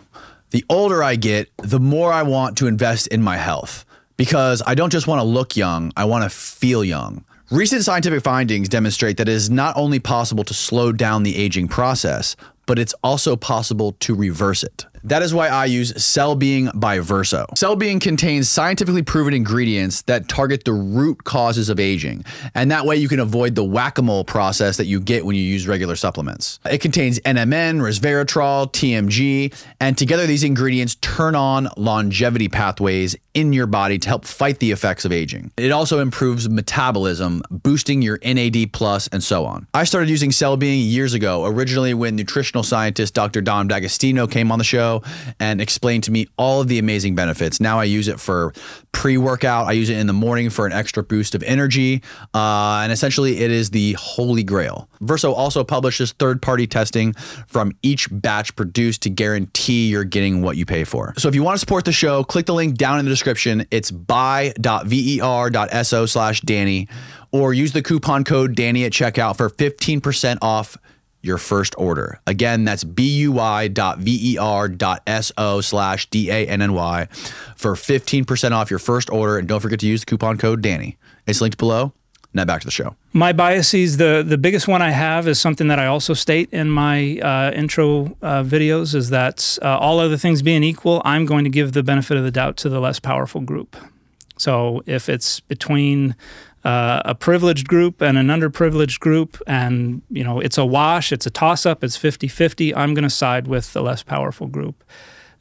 The older I get, the more I want to invest in my health, because I don't just want to look young, I want to feel young. Recent scientific findings demonstrate that it is not only possible to slow down the aging process, but it's also possible to reverse it. That is why I use Cell Being by Verso. Cell Being contains scientifically proven ingredients that target the root causes of aging, and that way you can avoid the whack-a-mole process that you get when you use regular supplements. It contains NMN, resveratrol, TMG, and together these ingredients turn on longevity pathways in your body to help fight the effects of aging. It also improves metabolism, boosting your NAD+, and so on. I started using Cell Being years ago, originally when nutritional scientist Dr. Don D'Agostino came on the show. show and explained to me all of the amazing benefits. Now I use it for pre-workout. I use it in the morning for an extra boost of energy. And essentially it is the holy grail. Verso also publishes third-party testing from each batch produced to guarantee you're getting what you pay for. So if you want to support the show, click the link down in the description. It's buy.ver.so/Danny, or use the coupon code Danny at checkout for 15% off your first order. Again, that's buy.ver.so/DANNY for 15% off your first order. And don't forget to use the coupon code Danny. It's linked below. Now back to the show. My biases, the biggest one I have is something that I also state in my intro videos, is that all other things being equal, I'm going to give the benefit of the doubt to the less powerful group. So if it's between a privileged group and an underprivileged group, and it's a wash, it's a toss-up, it's 50-50, I'm going to side with the less powerful group.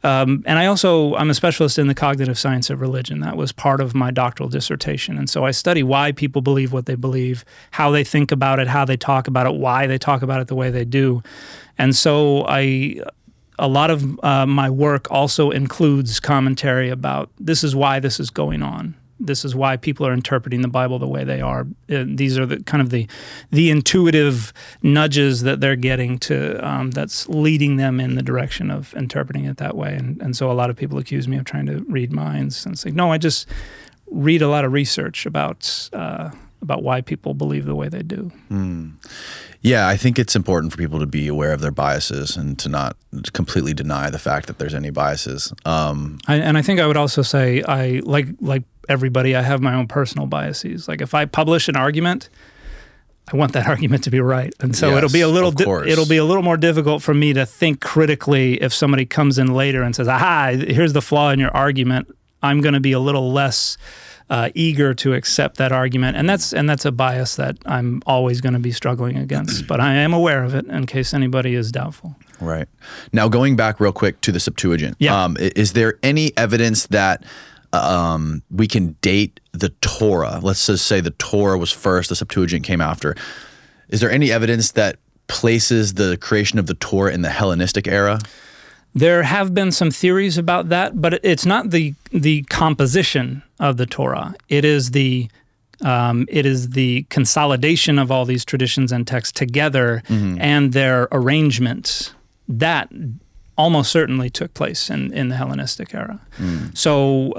And I'm a specialist in the cognitive science of religion. That was part of my doctoral dissertation. And so I study why people believe what they believe, how they think about it, how they talk about it, why they talk about it the way they do. And so a lot of my work also includes commentary about this is why this is going on. This is why people are interpreting the Bible the way they are. These are the kind of the intuitive nudges that they're getting to that's leading them in the direction of interpreting it that way. And so a lot of people accuse me of trying to read minds, and it's like, no, I just read a lot of research about why people believe the way they do. Yeah, I think it's important for people to be aware of their biases and to not completely deny the fact that there's any biases. And I think I would also say, like everybody, I have my own personal biases. Like if I publish an argument, I want that argument to be right, and so it'll be a little more difficult for me to think critically if somebody comes in later and says, "Aha, here's the flaw in your argument." I'm going to be a little less eager to accept that argument, and that's a bias that I'm always going to be struggling against. But I am aware of it in case anybody is doubtful. Right. Now, going back real quick to the Septuagint, is there any evidence that we can date the Torah? Let's just say the Torah was first, the Septuagint came after. Is there any evidence that places the creation of the Torah in the Hellenistic era? There have been some theories about that, but it's not the composition of the Torah. It is the consolidation of all these traditions and texts together and their arrangement that almost certainly took place in the Hellenistic era. So,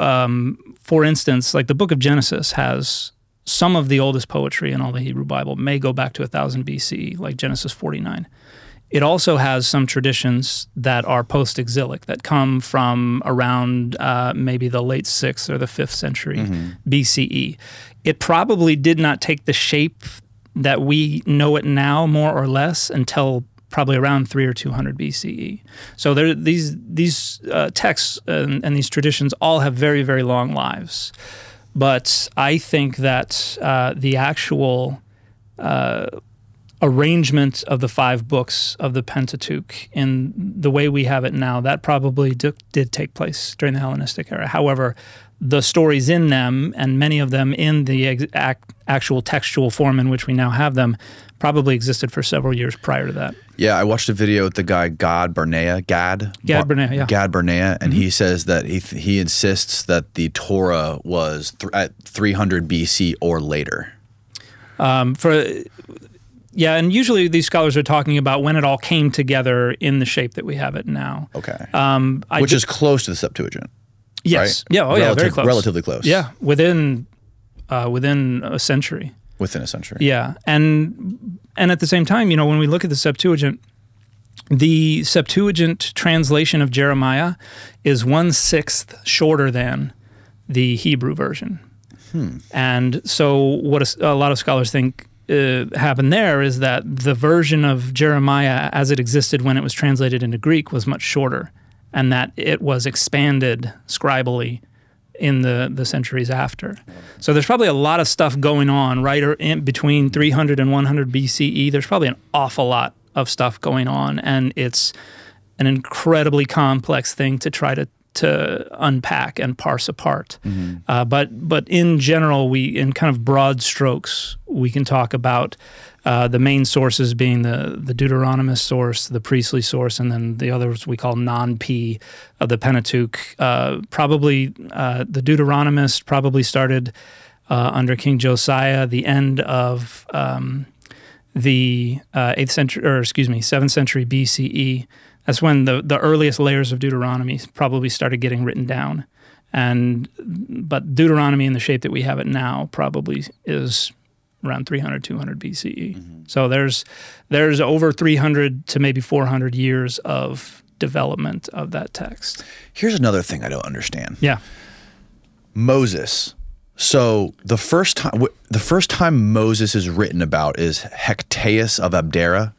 for instance, like the book of Genesis has some of the oldest poetry in all the Hebrew Bible, may go back to 1000 BCE, like Genesis 49. It also has some traditions that are post-exilic, that come from around maybe the late 6th or the 5th century BCE. It probably did not take the shape that we know it now, more or less, until probably around 300 or 200 BCE. So these texts and these traditions all have very, very long lives. But I think that the actual arrangement of the 5 books of the Pentateuch in the way we have it now, that probably did take place during the Hellenistic era. However, the stories in them, and many of them in the actual textual form in which we now have them, probably existed for several years prior to that. Yeah, I watched a video with the guy Gad Barnea, and he says that he insists that the Torah was at 300 BC or later. Yeah, and usually these scholars are talking about when it all came together in the shape that we have it now. Okay. Which is close to the Septuagint. Yes. Right? Yeah. Yeah. Very close. Relatively close. Yeah. Within a century. Within a century. Yeah, and at the same time, when we look at the Septuagint translation of Jeremiah is 1/6 shorter than the Hebrew version. And so what a lot of scholars think happened there is that the version of Jeremiah as it existed when it was translated into Greek was much shorter, and that it was expanded scribally in the centuries after. So there's probably a lot of stuff going on right in between 300 and 100 BCE. There's probably an awful lot of stuff going on, and it's an incredibly complex thing to try to to unpack and parse apart. But in general, in kind of broad strokes, we can talk about the main sources being the Deuteronomist source, the priestly source, and then the others we call non-P of the Pentateuch. Probably the Deuteronomist probably started under King Josiah, the end of the 7th century BCE. That's when the earliest layers of Deuteronomy probably started getting written down. But Deuteronomy in the shape that we have it now probably is around 300, 200 BCE. So there's over 300 to maybe 400 years of development of that text. Here's another thing I don't understand. Yeah. Moses. So the first time Moses is written about is Hectaeus of Abdera.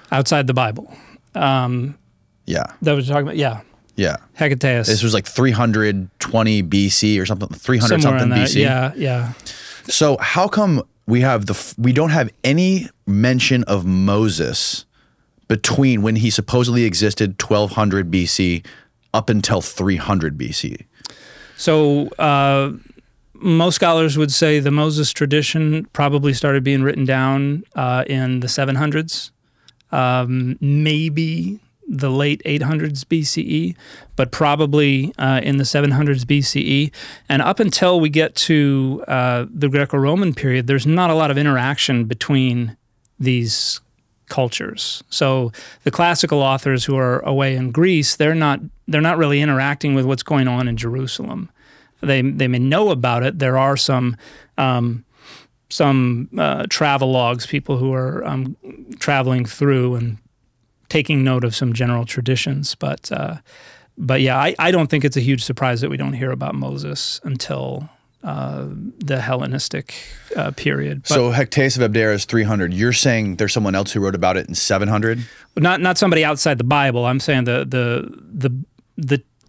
Outside the Bible. Yeah. That was talking about, yeah. Yeah. Hecataeus. This was like 320 BC or something, 300 Somewhere something in that. BC. Yeah, yeah. So how come we don't have any mention of Moses between when he supposedly existed 1200 BC up until 300 BC? So most scholars would say the Moses tradition probably started being written down in the 700s. Maybe the late 800s BCE, but probably in the 700s BCE. And up until we get to the Greco-Roman period, there's not a lot of interaction between these cultures. So the classical authors who are away in Greece, they're not really interacting with what's going on in Jerusalem. They may know about it. There are some travel logs, people who are traveling through and taking note of some general traditions. But yeah, I don't think it's a huge surprise that we don't hear about Moses until the Hellenistic period. But so Hectaeus of Abdera is 300. You're saying there's someone else who wrote about it in 700? Not somebody outside the Bible. I'm saying the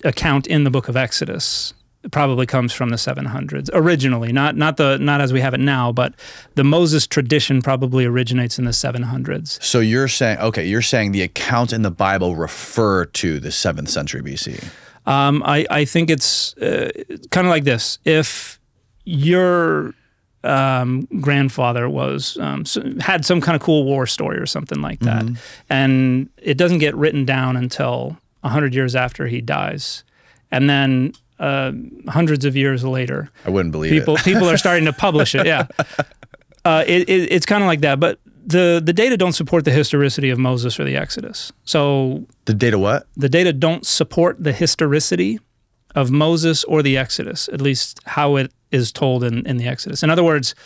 account in the book of Exodus probably comes from the 700s originally, not as we have it now, but the Moses tradition probably originates in the 700s. So you're saying the accounts in the Bible refer to the 7th century BC. I think it's kind of like this. If your grandfather had some kind of cool war story or something like that, and it doesn't get written down until 100 years after he dies, and then hundreds of years later, I wouldn't believe it. People are starting to publish it. Yeah, it's kind of like that. But the data don't support the historicity of Moses or the Exodus. So the data what? The data don't support the historicity of Moses or the Exodus, at least how it is told in the Exodus. In other words,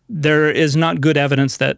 there is not good evidence that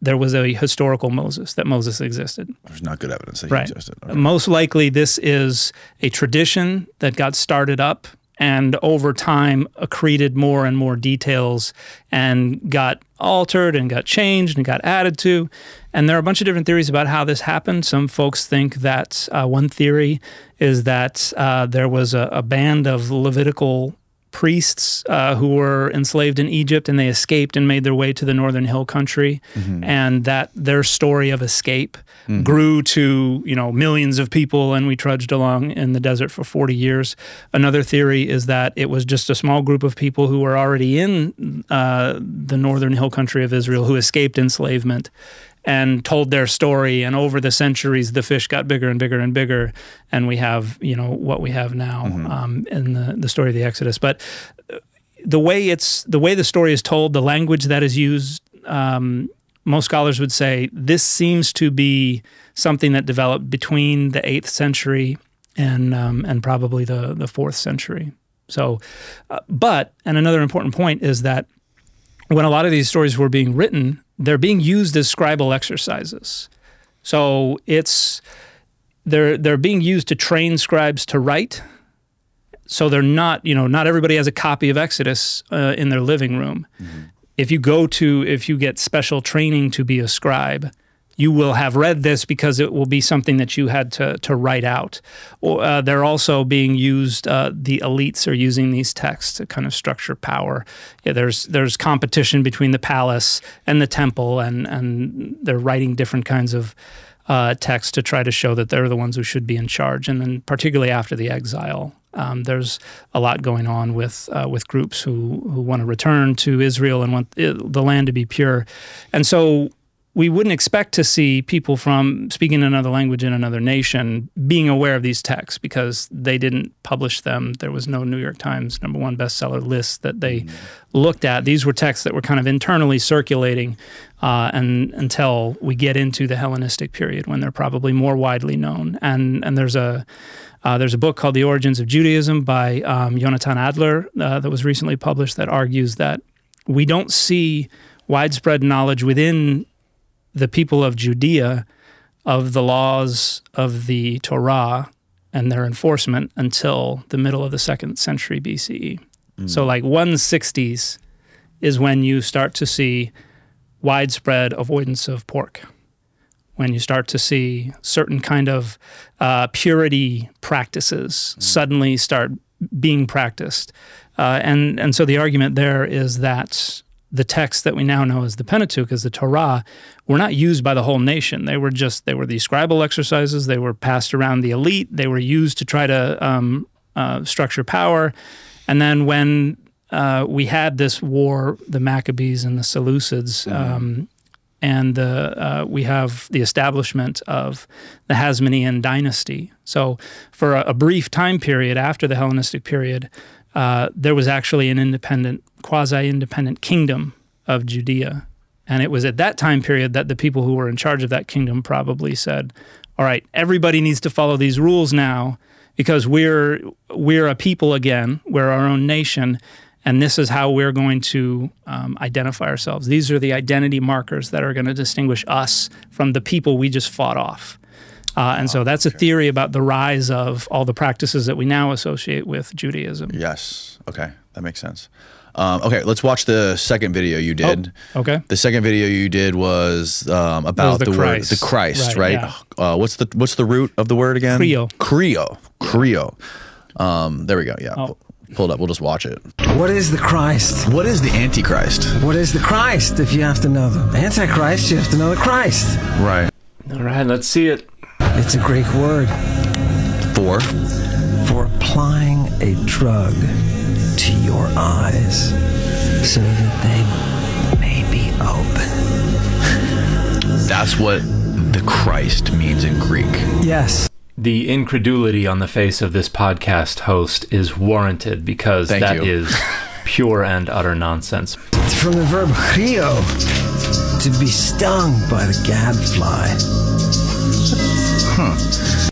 there was a historical Moses, that Moses existed. There's not good evidence that he existed. Okay. Most likely this is a tradition that got started up and over time accreted more and more details and got altered and got changed and got added to. And there are a bunch of different theories about how this happened. Some folks think that one theory is that there was a band of Levitical priests who were enslaved in Egypt, and they escaped and made their way to the northern hill country, and that their story of escape grew to millions of people, and we trudged along in the desert for 40 years. Another theory is that it was just a small group of people who were already in the northern hill country of Israel who escaped enslavement and told their story, and over the centuries the fish got bigger and bigger and bigger, and we have what we have now in the story of the Exodus. But the way the story is told, the language that is used, most scholars would say this seems to be something that developed between the 8th century and probably the 4th century. So, and another important point is that when a lot of these stories were being written, they're being used as scribal exercises. So they're being used to train scribes to write. So they're not, not everybody has a copy of Exodus in their living room. If you get special training to be a scribe, you will have read this because it will be something that you had to write out. Or they're also being used, the elites are using these texts to kind of structure power. Yeah, there's competition between the palace and the temple, and they're writing different kinds of texts to try to show that they're the ones who should be in charge. And then particularly after the exile, there's a lot going on with groups who want to return to Israel and want the land to be pure. And so we wouldn't expect to see people from speaking another language in another nation being aware of these texts because they didn't publish them. There was no New York Times #1 bestseller list that they looked at. These were texts that were kind of internally circulating and until we get into the Hellenistic period when they're probably more widely known. And there's a book called The Origins of Judaism by Jonathan Adler that was recently published that argues that we don't see widespread knowledge within the people of Judea of the laws of the Torah and their enforcement until the middle of the 2nd century BCE. So like 160s is when you start to see widespread avoidance of pork, when you start to see certain kind of purity practices suddenly start being practiced. And so the argument there is that the texts that we now know as the Pentateuch, as the Torah, were not used by the whole nation. They were the scribal exercises. They were passed around the elite. They were used to try to structure power. And then when we had this war, the Maccabees and the Seleucids, and we have the establishment of the Hasmonean dynasty. So for a brief time period after the Hellenistic period, there was actually an independent, quasi-independent kingdom of Judea. And it was at that time period that the people who were in charge of that kingdom probably said, all right, everybody needs to follow these rules now because we're a people again, we're our own nation, and this is how we're going to identify ourselves. These are the identity markers that are going to distinguish us from the people we just fought off. And so that's a theory about the rise of all the practices that we now associate with Judaism. Yes. Okay. That makes sense. Okay, let's watch the second video you did. Oh, okay. The second video you did was about the word, the Christ, right? Yeah. What's the root of the word again? Creo. Creo. There we go. Yeah. Oh. Pull it up. We'll just watch it. What is the Christ? What is the Antichrist? What is the Christ if you have to know the Antichrist, you have to know the Christ. Right. All right, let's see it. It's a Greek word. For applying a drug to your eyes so that they may be open. That's what the Christ means in Greek. Yes. The incredulity on the face of this podcast host is warranted because that is pure and utter nonsense. It's from the verb chrio, to be stung by the gadfly.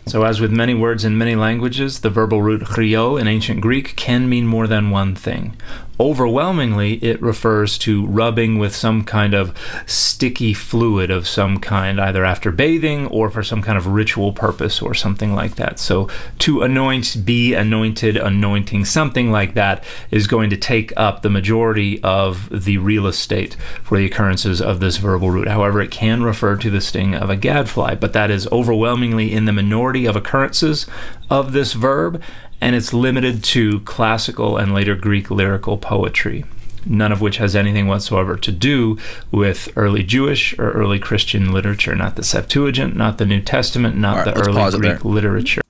So as with many words in many languages, the verbal root chrio in ancient Greek can mean more than one thing. Overwhelmingly, it refers to rubbing with some kind of sticky fluid of some kind, either after bathing or for some kind of ritual purpose or something like that. So to anoint, be anointed, anointing, something like that is going to take up the majority of the real estate for the occurrences of this verbal root. However, it can refer to the sting of a gadfly, but that is overwhelmingly in the minority of occurrences of this verb, and it's limited to classical and later Greek lyrical poetry, none of which has anything whatsoever to do with early Jewish or early Christian literature, not the Septuagint, not the New Testament, not the early Greek literature.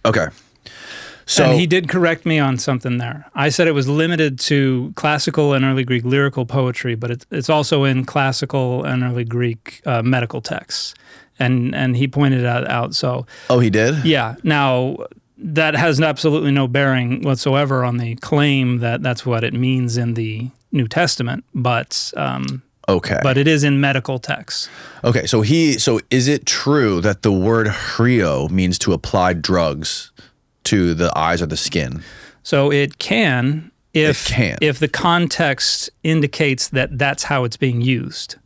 Okay. So, and he did correct me on something there. I said it was limited to classical and early Greek lyrical poetry, but it's also in classical and early Greek medical texts. And he pointed that out. So, oh, he did? Yeah. Now, that has absolutely no bearing whatsoever on the claim that that's what it means in the New Testament, but okay. But it is in medical texts. Okay, so is it true that the word chrio means to apply drugs to the eyes or the skin? So it can if the context indicates that that's how it's being used.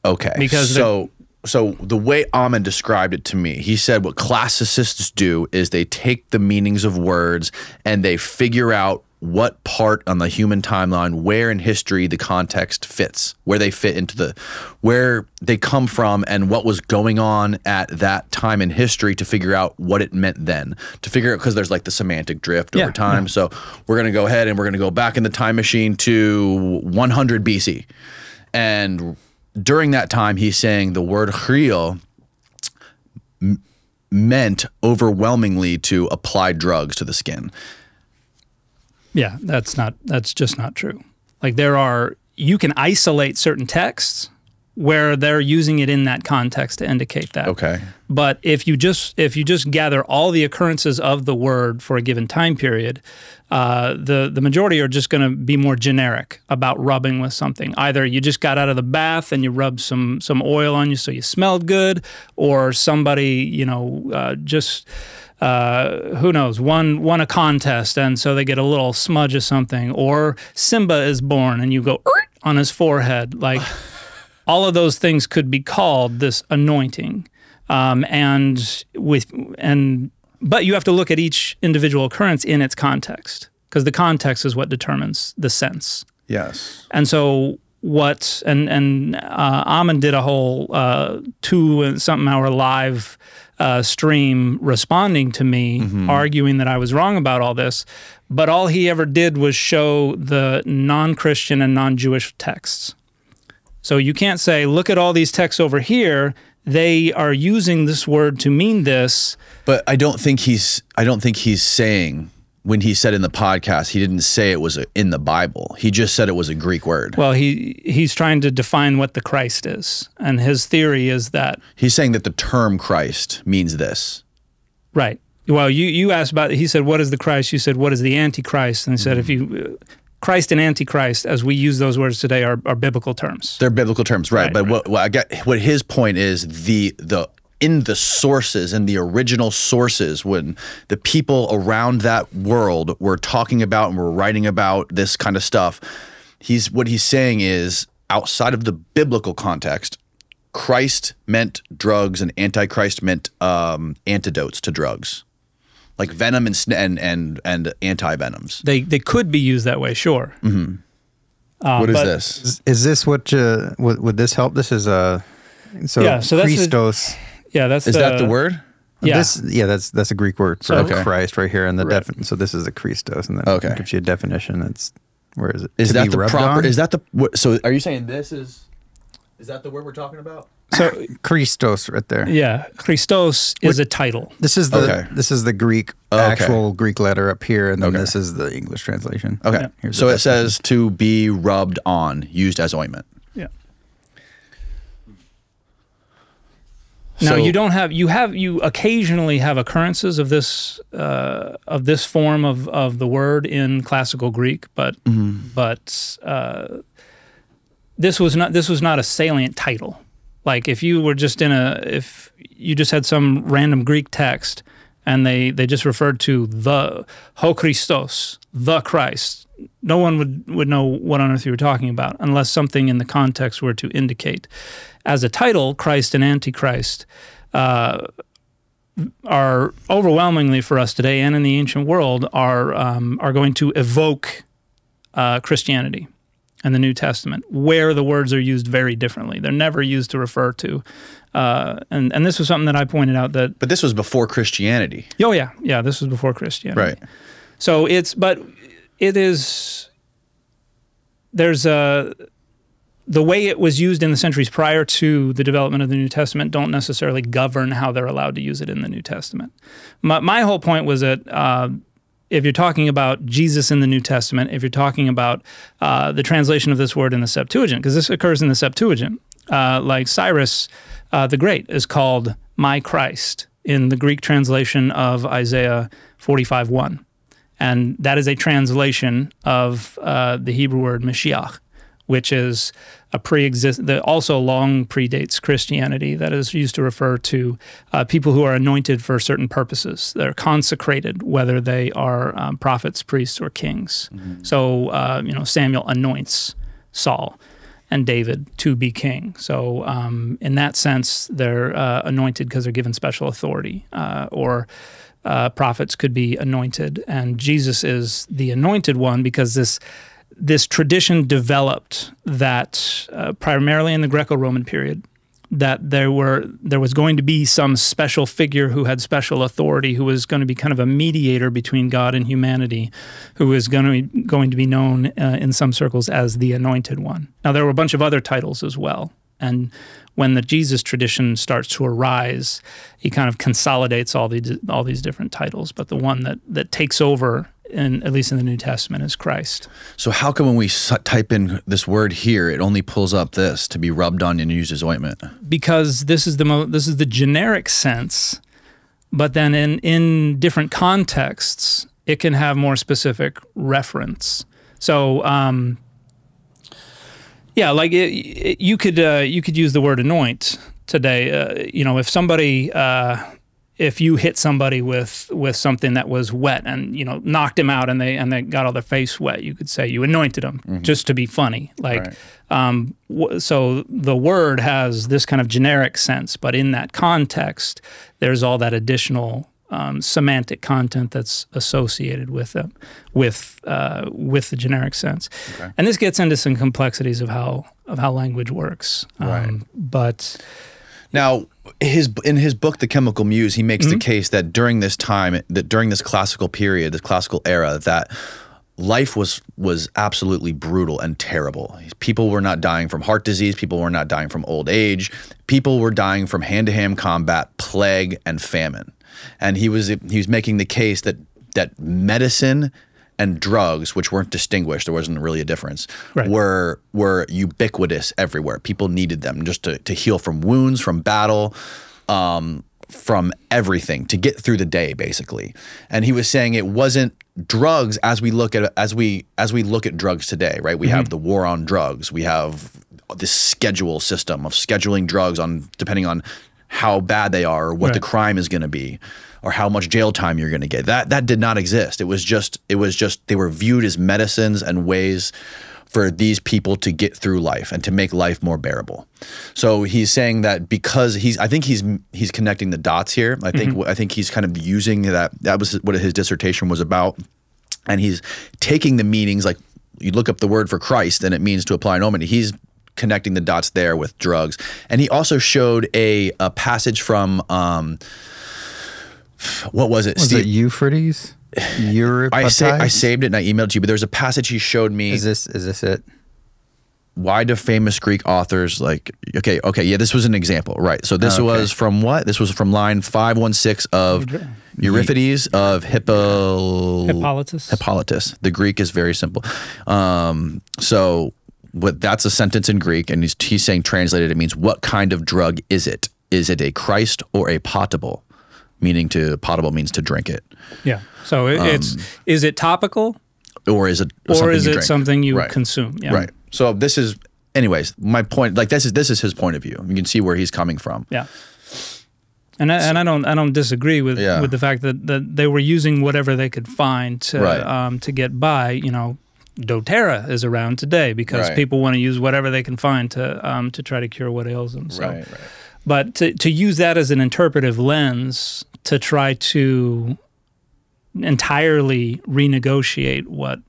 Okay. Because so the way Amen described it to me, he said what classicists do is they take the meanings of words and they figure out what part on the human timeline, where in history the context fits, where they fit into where they come from and what was going on at that time in history to figure out what it meant then. To figure out, because there's like the semantic drift over time. Yeah. So we're going to go ahead and we're going to go back in the time machine to 100 BC. And during that time, he's saying the word chrio meant overwhelmingly to apply drugs to the skin. Yeah, that's just not true. Like you can isolate certain texts where they're using it in that context to indicate that. Okay. But if you just gather all the occurrences of the word for a given time period, the majority are just going to be more generic about rubbing with something. Either you just got out of the bath and you rubbed some oil on you so you smelled good, or somebody, just who knows, won a contest and so they get a little smudge of something, or Simba is born and you go on his forehead. Like all of those things could be called this anointing, but you have to look at each individual occurrence in its context, because the context is what determines the sense. Yes. And so Amon did a whole 2-something hour live stream responding to me, arguing that I was wrong about all this, but all he ever did was show the non-Christian and non-Jewish texts. So you can't say, look at all these texts over here, they are using this word to mean this. But I don't think he's saying, when he said in the podcast, he didn't say it was in the Bible. He just said it was a Greek word. Well, he's trying to define what the Christ is. And his theory is that he's saying that the term Christ means this. Right. Well, you asked about, he said, what is the Christ? You said, what is the Antichrist? And he said, if you... Christ and Antichrist, as we use those words today, are biblical terms. They're biblical terms, right? But what I get, what his point is, in the sources, in the original sources, when the people around that world were talking about and were writing about this kind of stuff, what he's saying is, outside of the biblical context, Christ meant drugs and Antichrist meant antidotes to drugs. Like venom and anti-venoms. They could be used that way, sure. What is this? Is this what would this help? This is so Christos. Is that the word? Yeah. That's a Greek word for Christ right here in the so this is the Christos, and then it gives you a definition. Where is it? Is that the proper? On? Is that the? So are you saying this is? Is that the word we're talking about? So Christos right there. Yeah, Christos is a title. This is the Greek actual Greek letter up here, and then this is the English translation. Okay, so it says to be rubbed on, used as ointment. Yeah. Now you occasionally have occurrences of this form of the word in classical Greek, but this was not a salient title. Like if you were just if you just had some random Greek text and they just referred to the Ho Christos, the Christ, no one would know what on earth you were talking about unless something in the context were to indicate. As a title, Christ and Antichrist are overwhelmingly for us today and in the ancient world are going to evoke Christianity and the New Testament, where the words are used very differently. They're never used to refer to, and this was something that I pointed out that. But this was before Christianity. Oh yeah, this was before Christianity. Right. So there's the way it was used in the centuries prior to the development of the New Testament don't necessarily govern how they're allowed to use it in the New Testament. My whole point was that. If you're talking about Jesus in the New Testament, if you're talking about the translation of this word in the Septuagint, because this occurs in the Septuagint, like Cyrus the Great is called my Christ in the Greek translation of Isaiah 45:1. And that is a translation of the Hebrew word Mashiach, which is that also long predates Christianity, that is used to refer to people who are anointed for certain purposes. They're consecrated, whether they are prophets, priests, or kings. So, Samuel anoints Saul and David to be king. So, in that sense, they're anointed because they're given special authority, or prophets could be anointed. And Jesus is the anointed one because this tradition developed that primarily in the Greco-Roman period, that there was going to be some special figure who had special authority, who was going to be kind of a mediator between God and humanity, who was going to be known in some circles as the Anointed One. Now, there were a bunch of other titles as well, And when the Jesus tradition starts to arise, he kind of consolidates all these different titles. But the one that takes over, at least in the New Testament, is Christ. So how come when we type in this word here, it only pulls up this, to be rubbed on and used as ointment? Because this is the generic sense, but then in different contexts, it can have more specific reference. So, yeah, like you could use the word anoint today. You know, if somebody, if you hit somebody with something that was wet and, you know, knocked him out and they got all their face wet, you could say you anointed them, just to be funny. Like, so the word has this kind of generic sense, but in that context, there's all that additional semantic content that's associated with them, with the generic sense. Okay. And this gets into some complexities of how language works. But now, in his book, The Chemical Muse, he makes the case that during this time, that during this classical period, this classical era, that life was absolutely brutal and terrible. People were not dying from heart disease. People were not dying from old age. People were dying from hand-to-hand combat, plague, and famine. And he was making the case that medicine and drugs, which weren't distinguished, there wasn't really a difference, were ubiquitous everywhere. People needed them just to heal from wounds, from battle, from everything, to get through the day, basically. And he was saying it wasn't drugs as we look at drugs today, right? We have the war on drugs. We have this schedule system of scheduling drugs depending on how bad they are, or what the crime is going to be, or how much jail time you're going to get. That did not exist. It was just they were viewed as medicines and ways for these people to get through life and to make life more bearable. So he's saying that because I think he's connecting the dots here. I think he's kind of using that was what his dissertation was about, and he's taking the meanings, like you look up the word for Christ and it means to apply an omen. He's connecting the dots there with drugs. And he also showed a passage from, what was it? Was it Euphrates? I saved it and I emailed it to you, but there's a passage he showed me. Is this it? Why do famous Greek authors okay, yeah, this was an example, right? So this was from what? This was from line 516 of Euripides of Hippolytus. The Greek is very simple. So that's a sentence in Greek, and he's saying translated, it means, what kind of drug is it? Is it a Christ or a potable? Potable means to drink it. Yeah. So is it topical? Or is it something you consume? Yeah. Right. So this is, anyways, my point, like this is his point of view. You can see where he's coming from. Yeah. And I don't disagree with the fact that they were using whatever they could find to get by. You know, doTERRA is around today because people want to use whatever they can find to try to cure what ails them. So, but to use that as an interpretive lens to try to entirely renegotiate what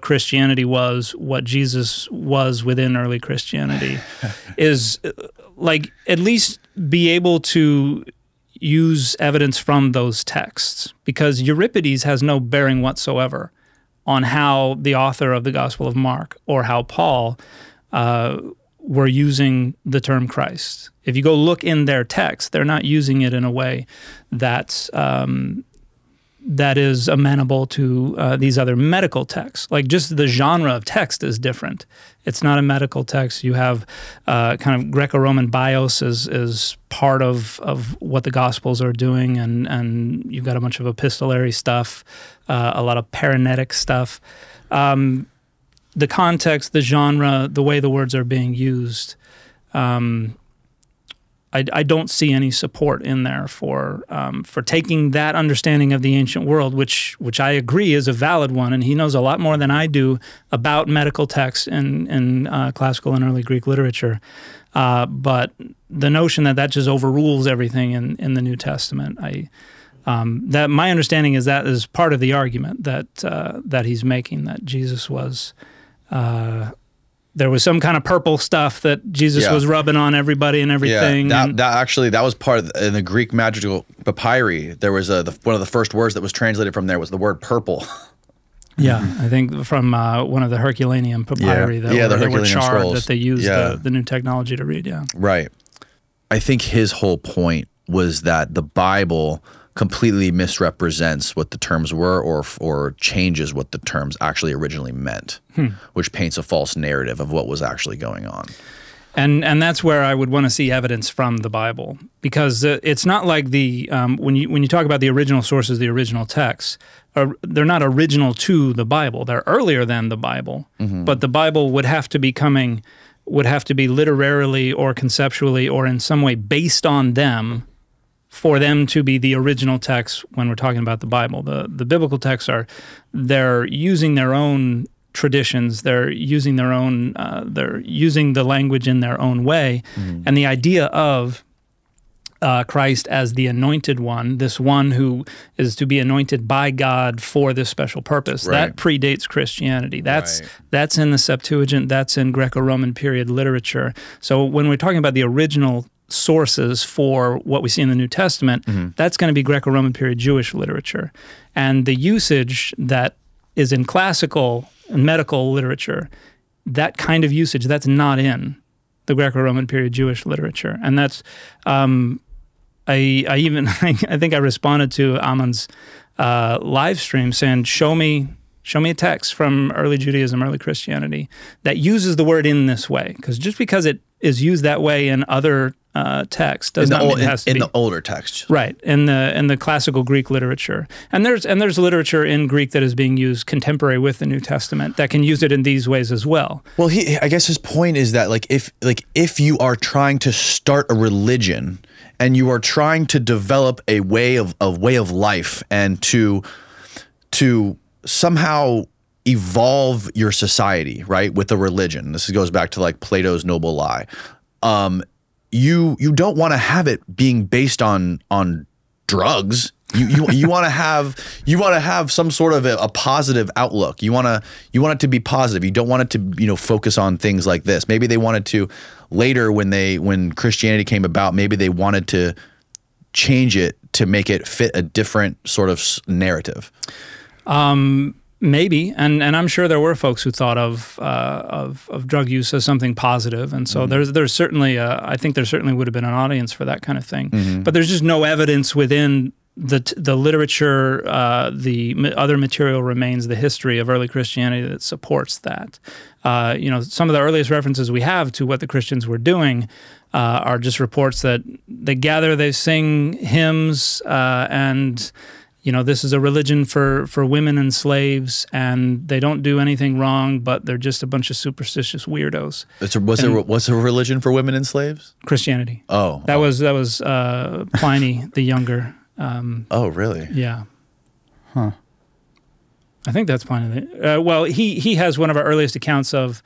Christianity was, what Jesus was within early Christianity, is like at least be able to use evidence from those texts, because Euripides has no bearing whatsoever on how the author of the Gospel of Mark or how Paul were using the term Christ. If you go look in their text, they're not using it in a way that that is amenable to these other medical texts. Like just the genre of text is different. It's not a medical text. You have kind of Greco-Roman bios as part of what the Gospels are doing, and you've got a bunch of epistolary stuff, a lot of paranetic stuff. The context, the genre, the way the words are being used, I don't see any support in there for taking that understanding of the ancient world, which I agree is a valid one, and he knows a lot more than I do about medical texts in classical and early Greek literature. But the notion that just overrules everything in the New Testament, that my understanding is that is part of the argument that he's making, that Jesus was. There was some kind of purple stuff that Jesus was rubbing on everybody and everything. Yeah, that was part of in the Greek magical papyri. There was one of the first words that was translated from there was the word purple. Yeah, I think from one of the Herculaneum papyri that the were Herculaneum charred scrolls. that they used the new technology to read. Yeah, right. I think his whole point was that the Bible completely misrepresents what the terms were, or changes what the terms actually originally meant, which paints a false narrative of what was actually going on. And that's where I would want to see evidence from the Bible, because it's not like the when you talk about the original sources, the original texts, they're not original to the Bible. They're earlier than the Bible, but the Bible would have to be literarily or conceptually or in some way based on them for them to be the original text when we're talking about the Bible. The biblical texts they're using their own traditions, they're using their own, they're using the language in their own way, and the idea of Christ as the anointed one, this one who is to be anointed by God for this special purpose, that predates Christianity. That's in the Septuagint, that's in Greco-Roman period literature. So when we're talking about the original sources for what we see in the New Testament, that's going to be Greco-Roman period Jewish literature. And the usage that is in classical and medical literature, that kind of usage, that's not in the Greco-Roman period Jewish literature. And that's, I think I responded to Amon's live stream saying, show me a text from early Judaism, early Christianity that uses the word in this way. Because just because it is used that way in other texts does not mean it has to be in the older texts, right? In the classical Greek literature, and there's literature in Greek that is being used contemporary with the New Testament that can use it in these ways as well. Well, I guess his point is that if you are trying to start a religion and you are trying to develop a way of life and to somehow evolve your society, right, with a religion. This goes back to like Plato's Noble Lie. You don't want to have it being based on drugs. You want to have some sort of a positive outlook. You want it to be positive. You don't want it to focus on things like this. Maybe they wanted to later when Christianity came about. Maybe they wanted to change it to make it fit a different sort of narrative. Maybe, and I'm sure there were folks who thought of drug use as something positive, and so there's certainly I think there certainly would have been an audience for that kind of thing. But there's just no evidence within the literature, the other material remains, the history of early Christianity that supports that. Some of the earliest references we have to what the Christians were doing are just reports that they gather, they sing hymns, and this is a religion for women and slaves, and they don't do anything wrong, but they're just a bunch of superstitious weirdos. What's a religion for women and slaves? Christianity. Oh, that was Pliny the Younger. Oh, really? Yeah. Huh. I think that's Pliny. Well, he has one of our earliest accounts of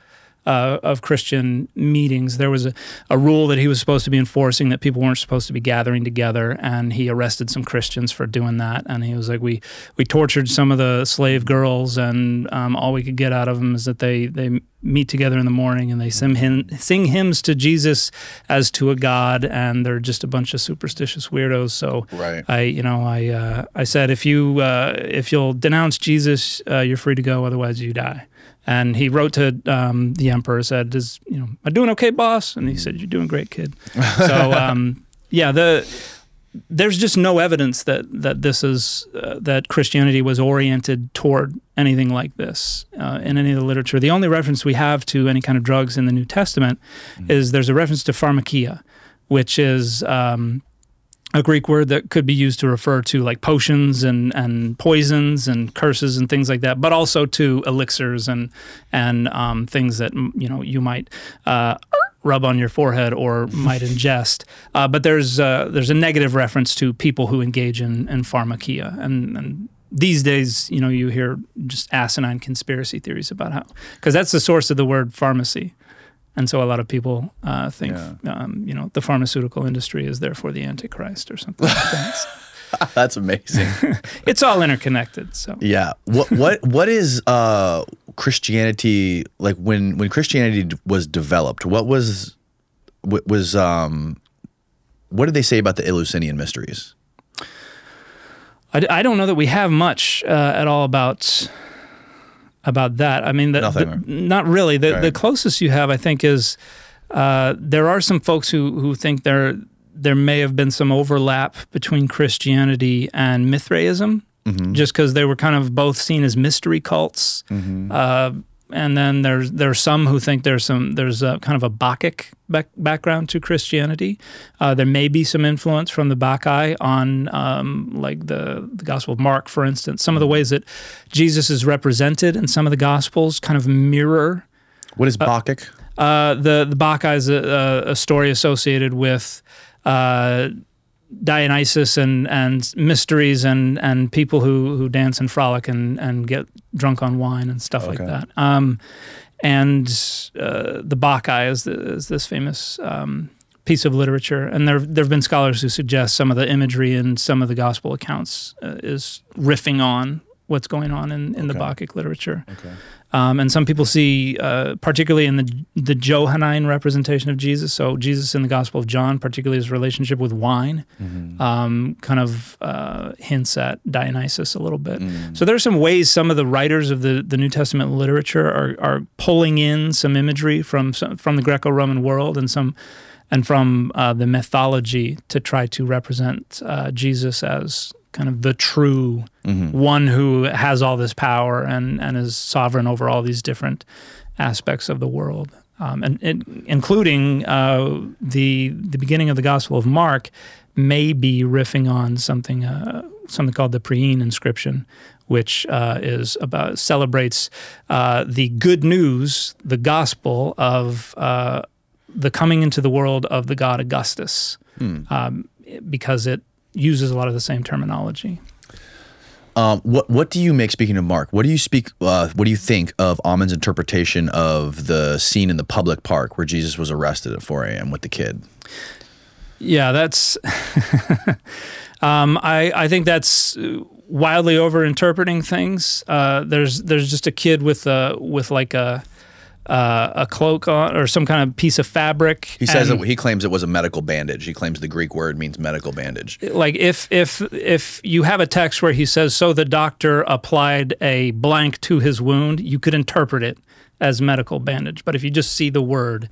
Christian meetings. There was a rule that he was supposed to be enforcing that people weren't supposed to be gathering together, and he arrested some Christians for doing that. And he was like, we tortured some of the slave girls, and all we could get out of them is that they meet together in the morning and they sing hymns to Jesus as to a god, and they're just a bunch of superstitious weirdos. So I said, if you'll denounce Jesus, you're free to go, otherwise you die. And he wrote to the emperor, said, am I doing okay, boss? And he said, you're doing great, kid. So, there's just no evidence that that Christianity was oriented toward anything like this in any of the literature. The only reference we have to any kind of drugs in the New Testament is there's a reference to pharmakia, which is a Greek word that could be used to refer to like potions and poisons and curses and things like that, but also to elixirs and things that you might rub on your forehead or might ingest. But there's a negative reference to people who engage in pharmakia, and these days you hear just asinine conspiracy theories about how, because that's the source of the word pharmacy. And so a lot of people think, the pharmaceutical industry is therefore the Antichrist or something like that. That's amazing. It's all interconnected. So yeah, what is Christianity like when Christianity was developed? What did they say about the Eleusinian mysteries? I don't know that we have much at all about about that. I mean, not really. The closest you have, I think, is there are some folks who think there may have been some overlap between Christianity and Mithraism, just because they were kind of both seen as mystery cults. And then there's some who think there's a kind of a Bacchic background to Christianity. There may be some influence from the Bacchae on like the Gospel of Mark, for instance. Some of the ways that Jesus is represented in some of the Gospels kind of mirror. What is Bacchic? The Bacchae is a story associated with Dionysus and mysteries and people who dance and frolic and get drunk on wine and stuff like that. And the Bacchae is this famous piece of literature. And there have been scholars who suggest some of the imagery in some of the gospel accounts is riffing on what's going on in the Bacchic literature. And some people see, particularly in the Johannine representation of Jesus, so Jesus in the Gospel of John, particularly his relationship with wine, kind of hints at Dionysus a little bit. So there are some ways some of the writers of the New Testament literature are pulling in some imagery from the Greco-Roman world and from the mythology to try to represent Jesus as kind of the true one who has all this power and is sovereign over all these different aspects of the world. Including the beginning of the Gospel of Mark may be riffing on something called the Priene inscription, which celebrates the good news, the gospel of the coming into the world of the god Augustus, because it uses a lot of the same terminology. What do you make, speaking of Mark, what do you think of Ammon's interpretation of the scene in the public park where Jesus was arrested at 4 a.m. with the kid? Yeah, that's I think that's wildly over-interpreting things. There's just a kid with like a cloak on or some kind of piece of fabric. He says he claims it was a medical bandage. He claims the Greek word means medical bandage. Like if you have a text where he says, so the doctor applied a blank to his wound, you could interpret it as medical bandage. But if you just see the word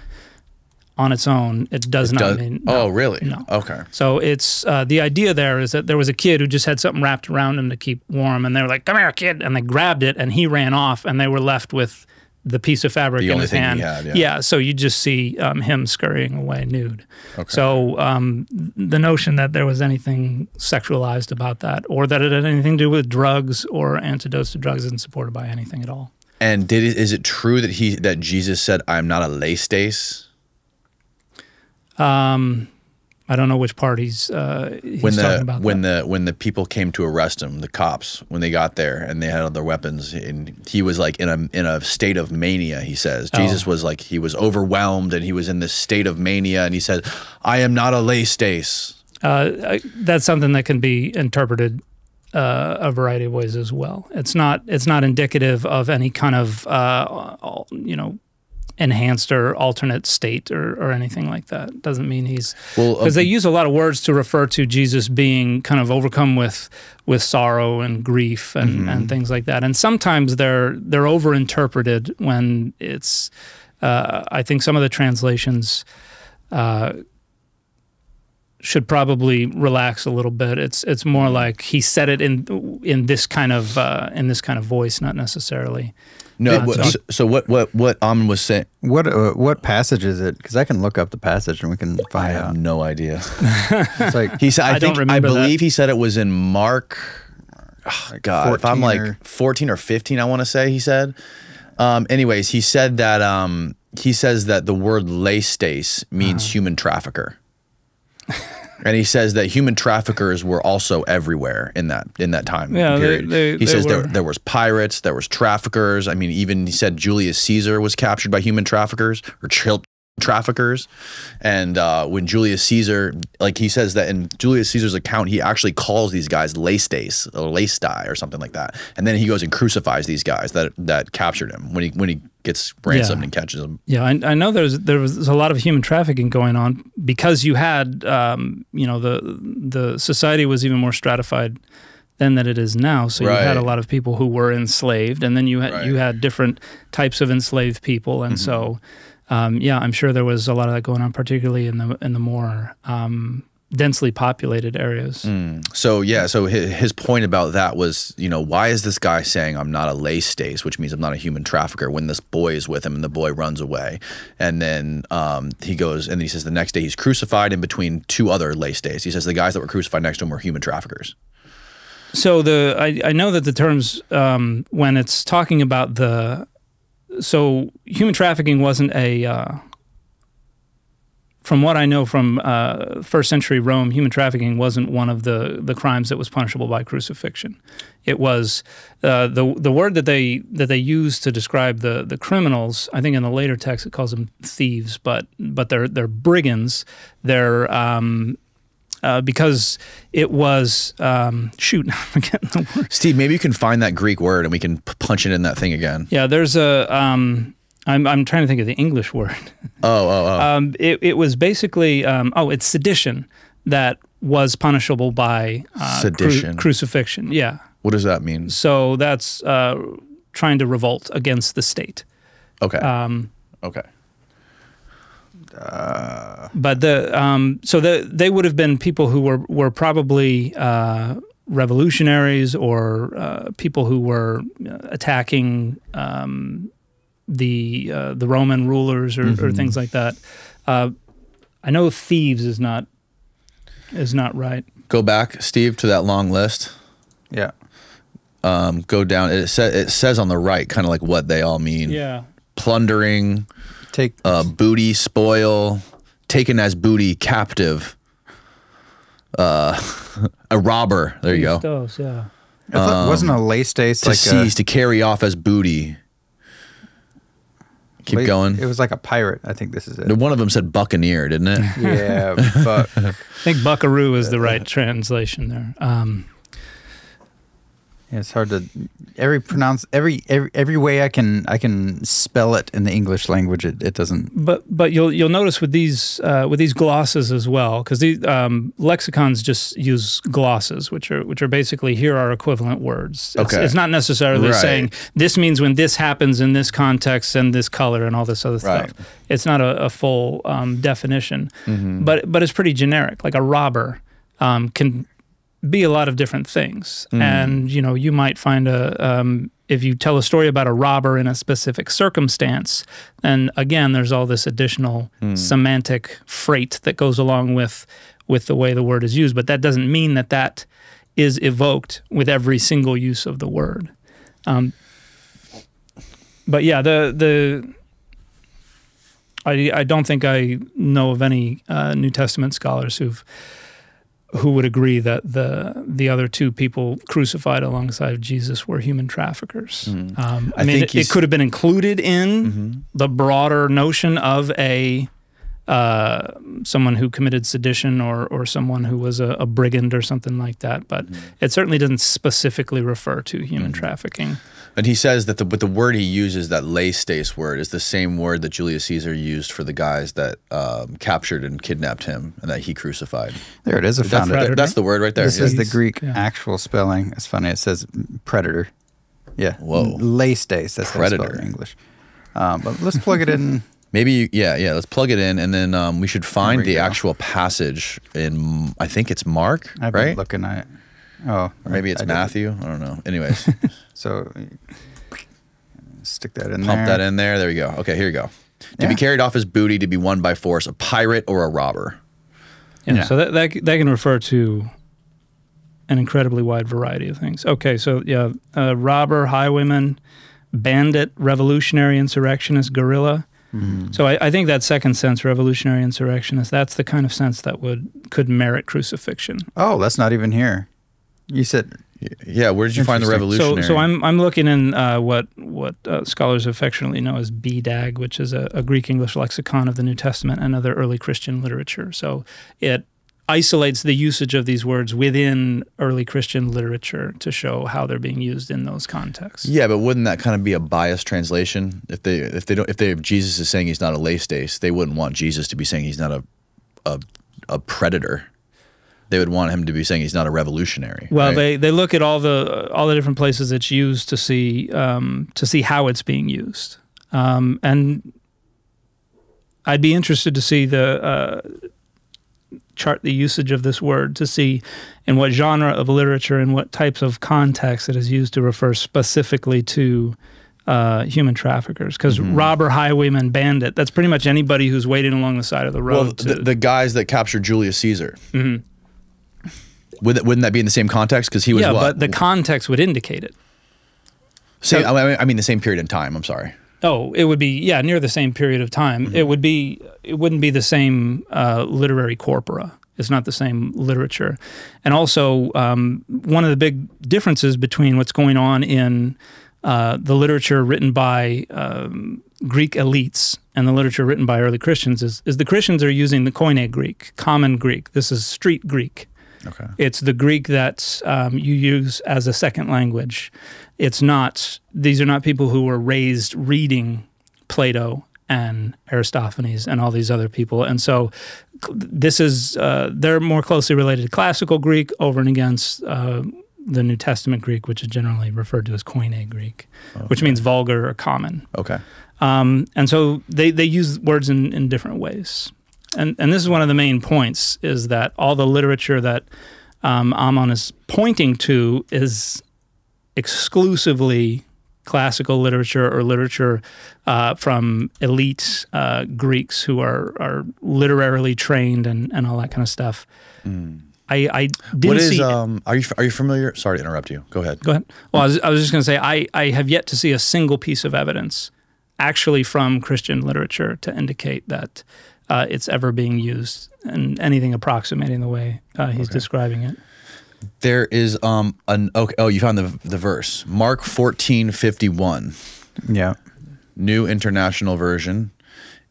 on its own, it does not mean. No, oh, really? No. Okay. So it's the idea there is that there was a kid who just had something wrapped around him to keep warm, and they were like, "Come here, kid," and they grabbed it, and he ran off, and they were left with the piece of fabric in his hand. Yeah, so you just see him scurrying away nude. Okay. So the notion that there was anything sexualized about that, or that it had anything to do with drugs or antidotes to drugs, isn't supported by anything at all. And is it true that Jesus said, "I'm not a laestace"? I don't know which part he's talking about. When the people came to arrest him, the cops, when they got there and they had all their weapons, and he was like in a state of mania. He says Jesus was like, he was overwhelmed and he was in this state of mania, and he said, "I am not a laestace." That's something that can be interpreted a variety of ways as well. It's not indicative of any kind of enhanced or alternate state or anything like that. Doesn't mean he's, because they use a lot of words to refer to Jesus being kind of overcome with sorrow and grief and things like that. And sometimes they're overinterpreted when it's I think some of the translations should probably relax a little bit. It's more like he said it in this kind of voice, not necessarily. No, so what Ammon was saying. What passage is it? Because I can look up the passage and we can find out. I have no idea. It's like he said. I believe he said it was in Mark. Oh, God, if I'm like 14 or 15, I want to say he said. Anyways, he said that he says that the word laestace means human trafficker. And he says that human traffickers were also everywhere in that time period. He says there was pirates, there was traffickers. I mean, even he said Julius Caesar was captured by human traffickers or child traffickers. And when Julius Caesar, like he says that in Julius Caesar's account, he actually calls these guys laestace or laestai or something like that. And then he goes and crucifies these guys that captured him when he gets ransomed and catches them. Yeah, I know there was a lot of human trafficking going on because you had the society was even more stratified then than it is now. So you had a lot of people who were enslaved, and then you had different types of enslaved people, and so yeah, I'm sure there was a lot of that going on, particularly in the more densely populated areas. So yeah, so his point about that was, you know, why is this guy saying I'm not a lay stace, which means I'm not a human trafficker, when this boy is with him and the boy runs away, and then he goes and he says the next day he's crucified in between two other lay stace. He says the guys that were crucified next to him were human traffickers. So I know that the terms when it's talking about so human trafficking wasn't a from what I know from first century Rome, human trafficking wasn't one of the crimes that was punishable by crucifixion. It was the word that they used to describe the criminals. I think in the later text it calls them thieves, but they're brigands. They're because it was shoot, I'm forgetting the word. Steve, maybe you can find that Greek word and we can punch it in that thing again. Yeah, there's a. I'm trying to think of the English word. It was basically it's sedition that was punishable by sedition crucifixion. Yeah. What does that mean? So that's trying to revolt against the state. Okay. Okay. But they would have been people who were probably revolutionaries or people who were attacking the Roman rulers or things like that. I know thieves is not right. Go back, Steve, to that long list. Yeah. Go down. It says on the right kind of like what they all mean. Yeah. Plundering, booty, spoil, taken as booty, captive, a robber. There you go. Those, yeah. Wasn't a lay stace to seize, to carry off as booty. Keep going. It was like a pirate. I think this is it. One of them said buccaneer, didn't it? Yeah, but I think buckaroo is the right translation there. Yeah, it's hard to every way I can spell it in the English language. It doesn't. But you'll notice with these glosses as well, because these lexicons just use glosses, which are basically here are equivalent words. It's not necessarily saying this means when this happens in this context and this color and all this other stuff. It's not a full definition, but it's pretty generic. Like a robber can be a lot of different things. And, you know, you might find if you tell a story about a robber in a specific circumstance, then again, there's all this additional semantic freight that goes along with the way the word is used. But that doesn't mean that is evoked with every single use of the word. But yeah, I don't think I know of any New Testament scholars who would agree that the other two people crucified alongside of Jesus were human traffickers. I mean, it could have been included in the broader notion of someone who committed sedition or someone who was a brigand or something like that, but it certainly doesn't specifically refer to human trafficking. And he says that the word he uses, that lay stace word, is the same word that Julius Caesar used for the guys that captured and kidnapped him and that he crucified. There it is. I found it. That's the word right there. This is the Greek actual spelling. It's funny. It says predator. Yeah. Whoa. Lay stace. That's predator how it's spelled in English. But let's plug it in. Maybe, let's plug it in, and then we should find the actual passage in, I think it's Mark, I've been looking at it. Oh. Or maybe it's Matthew. I don't know. Anyways. So stick that in there. Pump that in there. There you go. Okay, here you go. To be carried off as booty, to be won by force, a pirate or a robber. Yeah. So that can refer to an incredibly wide variety of things. Okay, so yeah, robber, highwayman, bandit, revolutionary, insurrectionist, guerrilla. So I think that second sense, revolutionary, insurrectionist, that's the kind of sense that could merit crucifixion. Oh, that's not even here. You said, yeah. Where did you find the revolutionary? So I'm looking in what scholars affectionately know as BDAG, which is a Greek English lexicon of the New Testament and other early Christian literature. So it isolates the usage of these words within early Christian literature to show how they're being used in those contexts. Yeah, but wouldn't that kind of be a biased translation? If Jesus is saying he's not a lay stace, they wouldn't want Jesus to be saying he's not a predator. they would want him to be saying he's not a revolutionary. Well, right? they look at all the different places it's used to see how it's being used, and I'd be interested to see chart the usage of this word to see in what genre of literature and what types of context it is used to refer specifically to human traffickers. Because robber, highwayman, bandit, that's pretty much anybody who's waiting along the side of the road. Well, the guys that captured Julius Caesar, wouldn't that be in the same context? Because he was what? But the context would indicate it. Same, I mean the same period in time, I'm sorry. Oh, it would be, near the same period of time. It wouldn't be the same literary corpora. It's not the same literature. And also, one of the big differences between what's going on in the literature written by Greek elites and the literature written by early Christians is the Christians are using the Koine Greek, common Greek. This is street Greek. Okay. It's the Greek that you use as a second language. These are not people who were raised reading Plato and Aristophanes and all these other people. And so this is, they're more closely related to classical Greek over and against the New Testament Greek, which is generally referred to as Koine Greek, which means vulgar or common. Okay. And so they use words in different ways. And this is one of the main points, is that all the literature that Ammon is pointing to is exclusively classical literature or literature from elite Greeks who are literarily trained and all that kind of stuff. I didn't see. Are you familiar? Sorry to interrupt you. Go ahead. Go ahead. Well, I was just going to say I have yet to see a single piece of evidence actually from Christian literature to indicate that it's ever being used in anything approximating the way he's describing it. There is you found the verse. Mark 14:51. Yeah. New International Version.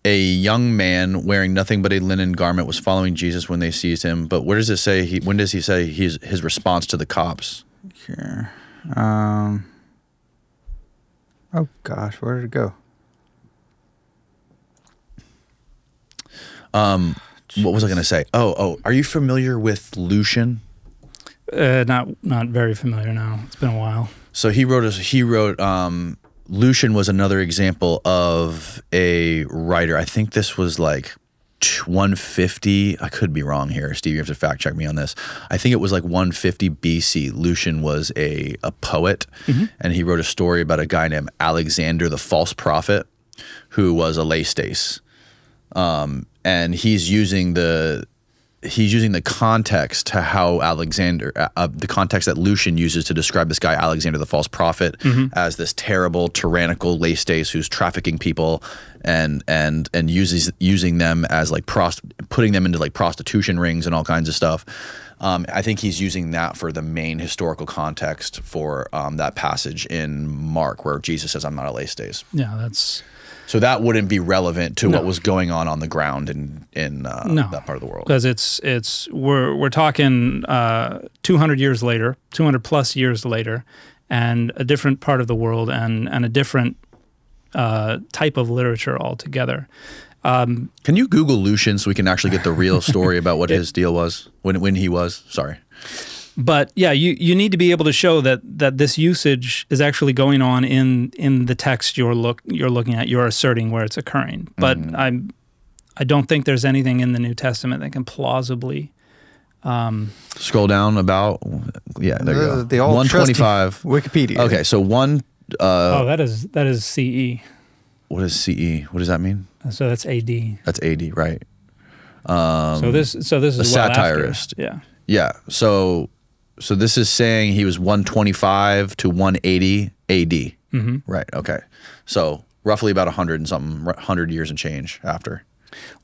A young man wearing nothing but a linen garment was following Jesus when they seized him. But where does it say when does he say his response to the cops? Here. Oh gosh, where did it go? What was I going to say? Are you familiar with Lucian? Not very familiar now. It's been a while. So he wrote Lucian was another example of a writer. I think this was like 150. I could be wrong here. Steve, you have to fact check me on this. I think it was like 150 BC. Lucian was a poet, and he wrote a story about a guy named Alexander the False Prophet, who was a lay-stace. And he's using the context to how Alexander, the context that Lucian uses to describe this guy Alexander the False Prophet as this terrible, tyrannical lay-stace who's trafficking people and using them as like putting them into like prostitution rings and all kinds of stuff. I think he's using that for the main historical context for that passage in Mark where Jesus says, "I'm not a lay-stace." Yeah, that's. So that wouldn't be relevant to what was going on the ground in that part of the world. Because we're talking 200 years later, 200 plus years later, and a different part of the world and a different type of literature altogether. Can you Google Lucian so we can actually get the real story about what his deal was when he was? Sorry. But yeah, you need to be able to show that this usage is actually going on in the text you're looking at, you're asserting where it's occurring. But I don't think there's anything in the New Testament that can plausibly scroll down about there you go. The old 125 Wikipedia. Okay, so that is CE. What is CE? What does that mean? So that's AD. That's AD, right? So this is a well satirist. After. Yeah. Yeah. So this is saying he was 125 to 180 AD. Right. Okay. So roughly about 100 years and change after.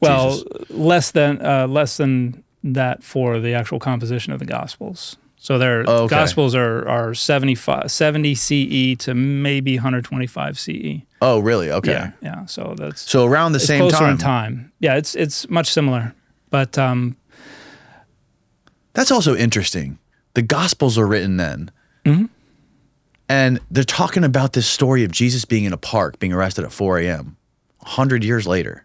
Well, Jesus. less than that for the actual composition of the Gospels. So their Gospels are 70 CE to maybe 125 CE. Oh, really? Okay. Yeah. So that's around the same closer time. In time. Yeah, it's much similar, but that's also interesting. The Gospels are written then. And they're talking about this story of Jesus being in a park, being arrested at 4 a.m., 100 years later.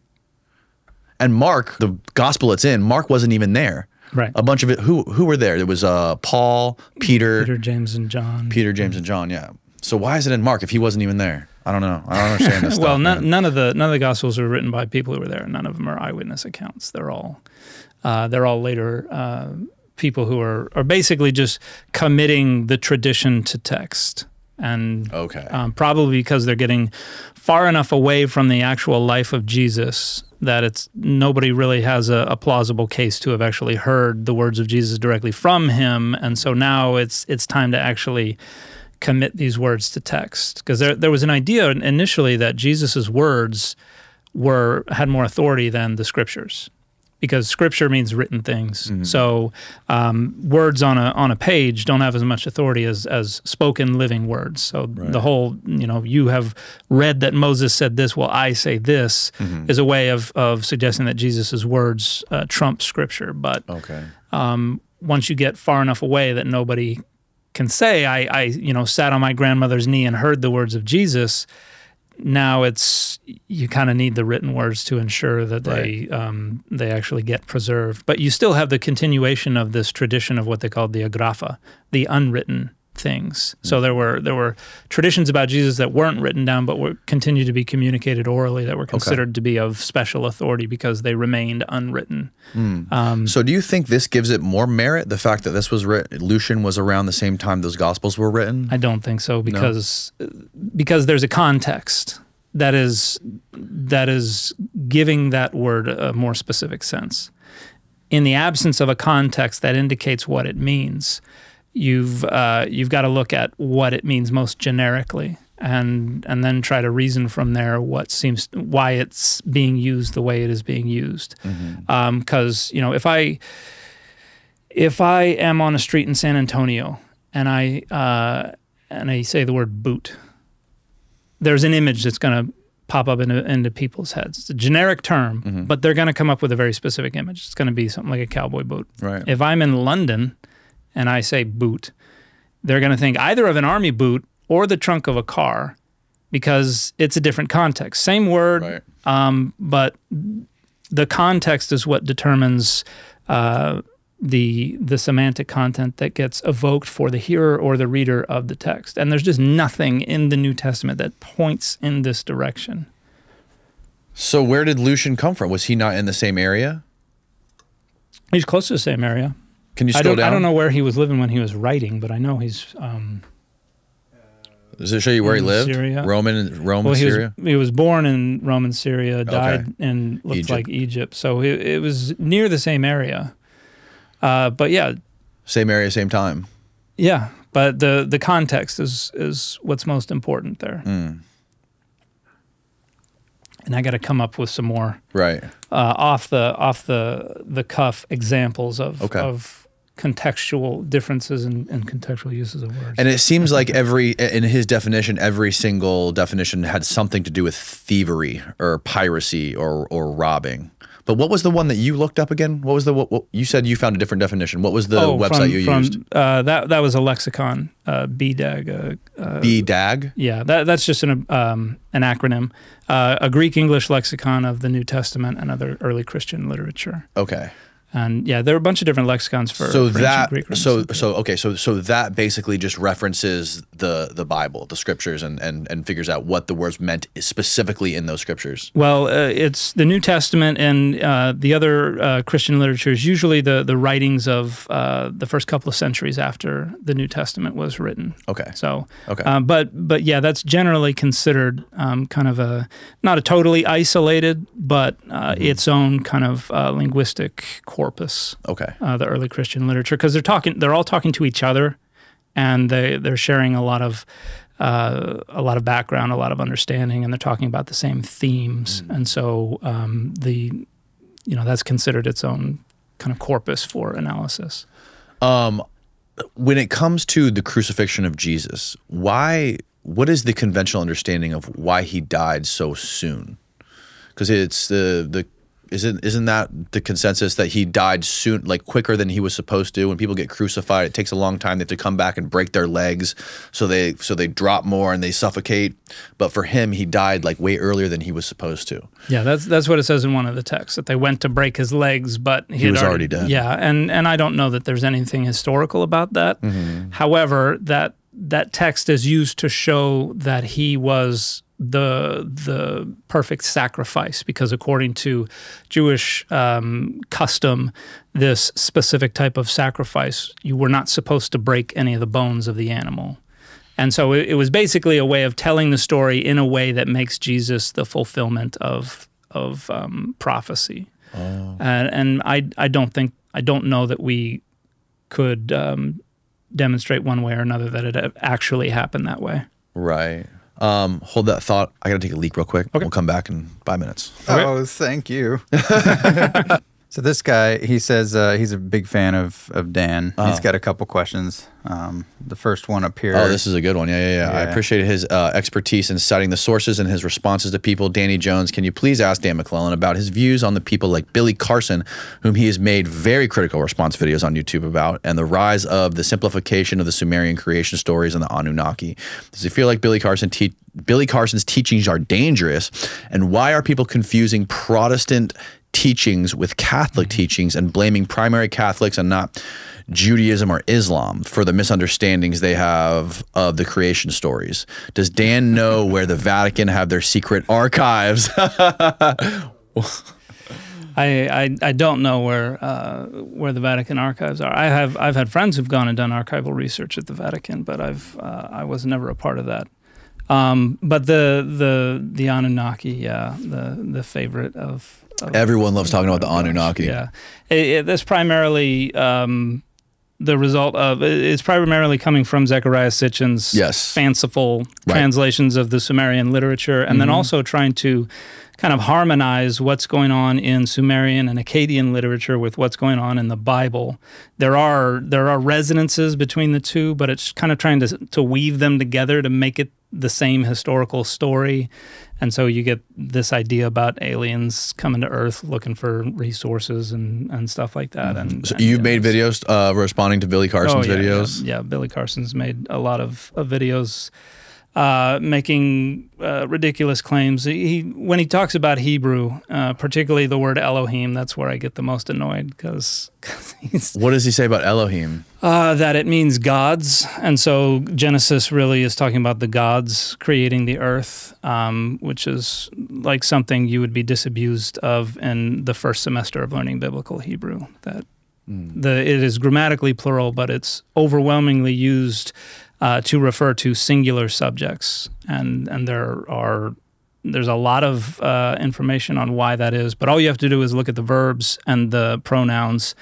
And Mark, the Gospel it's in, Mark wasn't even there. Right. A bunch of it. Who were there? There was Paul, Peter, James, and John. Peter, James, and John. Yeah. So why is it in Mark if he wasn't even there? I don't know. I don't understand this stuff. Well, none of the Gospels were written by people who were there. None of them are eyewitness accounts. They're all later people who are basically just committing the tradition to text. And probably because they're getting far enough away from the actual life of Jesus that nobody really has a plausible case to have actually heard the words of Jesus directly from him, and so now it's time to actually commit these words to text. Because there was an idea initially that Jesus's words had more authority than the scriptures. Because scripture means written things, so words on a page don't have as much authority as spoken living words. So the whole, you have read that Moses said this, well, I say this, is a way of suggesting that Jesus's words trump scripture. But once you get far enough away that nobody can say, I sat on my grandmother's knee and heard the words of Jesus. Now you kind of need the written words to ensure that they actually get preserved. But you still have the continuation of this tradition of what they called the agrapha, the unwritten things. So there were traditions about Jesus that weren't written down, but continued to be communicated orally, that were considered to be of special authority because they remained unwritten. So do you think this gives it more merit, the fact that this was Lucian was around the same time those Gospels were written? I don't think so, because there's a context that is giving that word a more specific sense. In the absence of a context that indicates what it means, you've got to look at what it means most generically, and then try to reason from there why it's being used the way it is being used. Because if I am on a street in San Antonio and I say the word boot, there's an image that's going to pop up into people's heads. It's a generic term, but they're going to come up with a very specific image. It's going to be something like a cowboy boot. Right. If I'm in London and I say boot, they're going to think either of an army boot or the trunk of a car, because it's a different context. Same word, but the context is what determines the semantic content that gets evoked for the hearer or the reader of the text. And there's just nothing in the New Testament that points in this direction. So where did Lucian come from? Was he not in the same area? He's close to the same area. Can you scroll down? I don't know where he was living when he was writing, but I know he's... Does it show you where he lived? Syria. Roman Syria? He was born in Roman Syria, died in, looks like Egypt. So it was near the same area. But yeah. Same area, same time. Yeah, but the context is what's most important there. And I got to come up with some more off the cuff examples of contextual differences and contextual uses of words. And it seems like in his definition, every single definition had something to do with thievery or piracy or robbing. But what was the one that you looked up again? What was what you said you found a different definition? What was the website you used? That was a lexicon, BDAG. BDAG? Yeah, that's just an acronym. A Greek-English lexicon of the New Testament and other early Christian literature. Okay. And yeah, there are a bunch of different lexicons for ancient Greek. So that basically just references the Bible, the scriptures, and figures out what the words meant specifically in those scriptures. Well, it's the New Testament and the other Christian literatures, usually the writings of the first couple of centuries after the New Testament was written. Okay. So, but yeah, that's generally considered kind of not a totally isolated, but its own kind of linguistic corpus. Okay. The early Christian literature, because they're all talking to each other, and they're sharing a lot of background, a lot of understanding, and they're talking about the same themes. And so that's considered its own kind of corpus for analysis. When it comes to the crucifixion of Jesus, what is the conventional understanding of why he died so soon? Because it's isn't that the consensus that he died soon, like quicker than he was supposed to? When people get crucified, it takes a long time. They have to come back and break their legs, so they drop more and they suffocate. But for him, he died like way earlier than he was supposed to. Yeah, that's what it says in one of the texts, that they went to break his legs, but he was already dead. Yeah, and I don't know that there's anything historical about that. However, that text is used to show that he was the perfect sacrifice, because according to Jewish custom, this specific type of sacrifice, you were not supposed to break any of the bones of the animal. And so it was basically a way of telling the story in a way that makes Jesus the fulfillment of prophecy. Oh. And I don't know that we could demonstrate one way or another that it actually happened that way. Right. Hold that thought. I got to take a leak real quick. Okay. We'll come back in 5 minutes. Okay. Oh, thank you. So this guy, he says he's a big fan of Dan. He's got a couple questions. The first one up here. Oh, this is a good one. Yeah. I appreciate his expertise in citing the sources and his responses to people. Danny Jones, can you please ask Dan McClellan about his views on the people like Billy Carson, whom he has made very critical response videos on YouTube about, and the rise of the simplification of the Sumerian creation stories and the Anunnaki? Does he feel like Billy Carson's teachings are dangerous? And why are people confusing Protestant teachings with Catholic teachings and blaming primary Catholics and not Judaism or Islam for the misunderstandings they have of the creation stories? Does Dan know where the Vatican have their secret archives? I don't know where the Vatican archives are. I've had friends who've gone and done archival research at the Vatican, but I was never a part of that. But the Anunnaki, the favorite of everyone loves talking about the Anunnaki. Yeah, that's primarily the result of, it's primarily coming from Zechariah Sitchin's fanciful translations of the Sumerian literature, and then also trying to kind of harmonize what's going on in Sumerian and Akkadian literature with what's going on in the Bible. There are resonances between the two, but it's kind of trying to weave them together to make it the same historical story. And so you get this idea about aliens coming to Earth looking for resources and stuff like that. So you've made videos responding to Billy Carson's videos? Yeah, Billy Carson's made a lot of videos making ridiculous claims. When he talks about Hebrew, particularly the word Elohim, that's where I get the most annoyed, because what does he say about Elohim? That it means gods, and so Genesis really is talking about the gods creating the earth, which is like something you would be disabused of in the first semester of learning biblical Hebrew. That it is grammatically plural, but it's overwhelmingly used to refer to singular subjects, and there's a lot of information on why that is, but all you have to do is look at the verbs and the pronouns,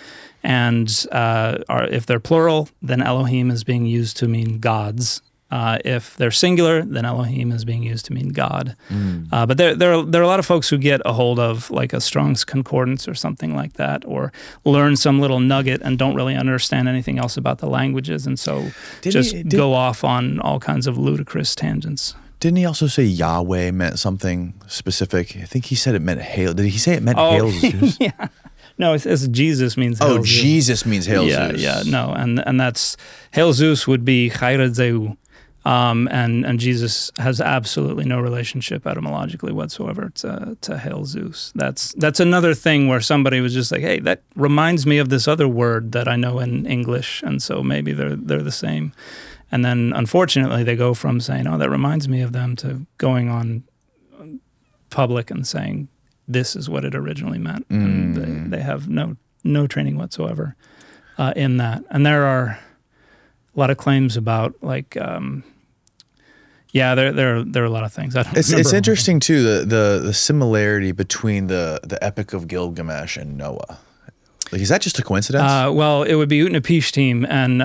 and if they're plural, then Elohim is being used to mean gods. If they're singular, then Elohim is being used to mean God. But there are a lot of folks who get a hold of like a Strong's Concordance or something like that, or learn some little nugget and don't really understand anything else about the languages, and so go off on all kinds of ludicrous tangents. Didn't he also say Yahweh meant something specific? I think he said it meant hail. Did he say it meant hail Zeus? Yeah. No, it's Jesus means hail Zeus. Jesus means hail Zeus. Yeah, no, and that's hail Zeus would be Chayre Zeu. And Jesus has absolutely no relationship etymologically whatsoever to hail Zeus. That's another thing where somebody was just like, hey, that reminds me of this other word that I know in English, and so maybe they're the same. And then unfortunately they go from saying, oh, that reminds me of them, to going on public and saying this is what it originally meant. And they have no training whatsoever in that. And there are a lot of claims about like there are a lot of things. It's interesting too, the similarity between the Epic of Gilgamesh and Noah. Like, is that just a coincidence? Well, it would be Utnapishtim and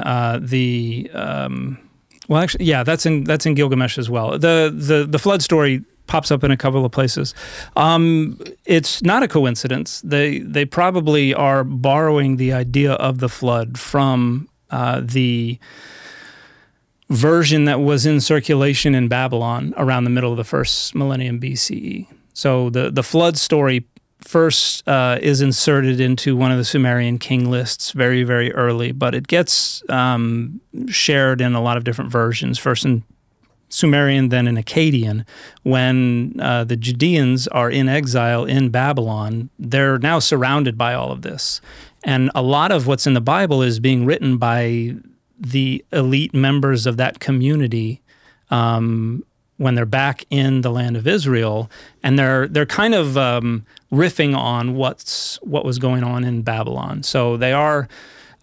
well, actually, yeah, that's in Gilgamesh as well. The flood story pops up in a couple of places. It's not a coincidence. They probably are borrowing the idea of the flood from the version that was in circulation in Babylon around the middle of the first millennium BCE. So the flood story first is inserted into one of the Sumerian king lists very, very early, but it gets shared in a lot of different versions, first in Sumerian, then in Akkadian. When the Judeans are in exile in Babylon, they're now surrounded by all of this. And a lot of what's in the Bible is being written by the elite members of that community when they're back in the land of Israel, and they're kind of riffing on what was going on in Babylon. So they are,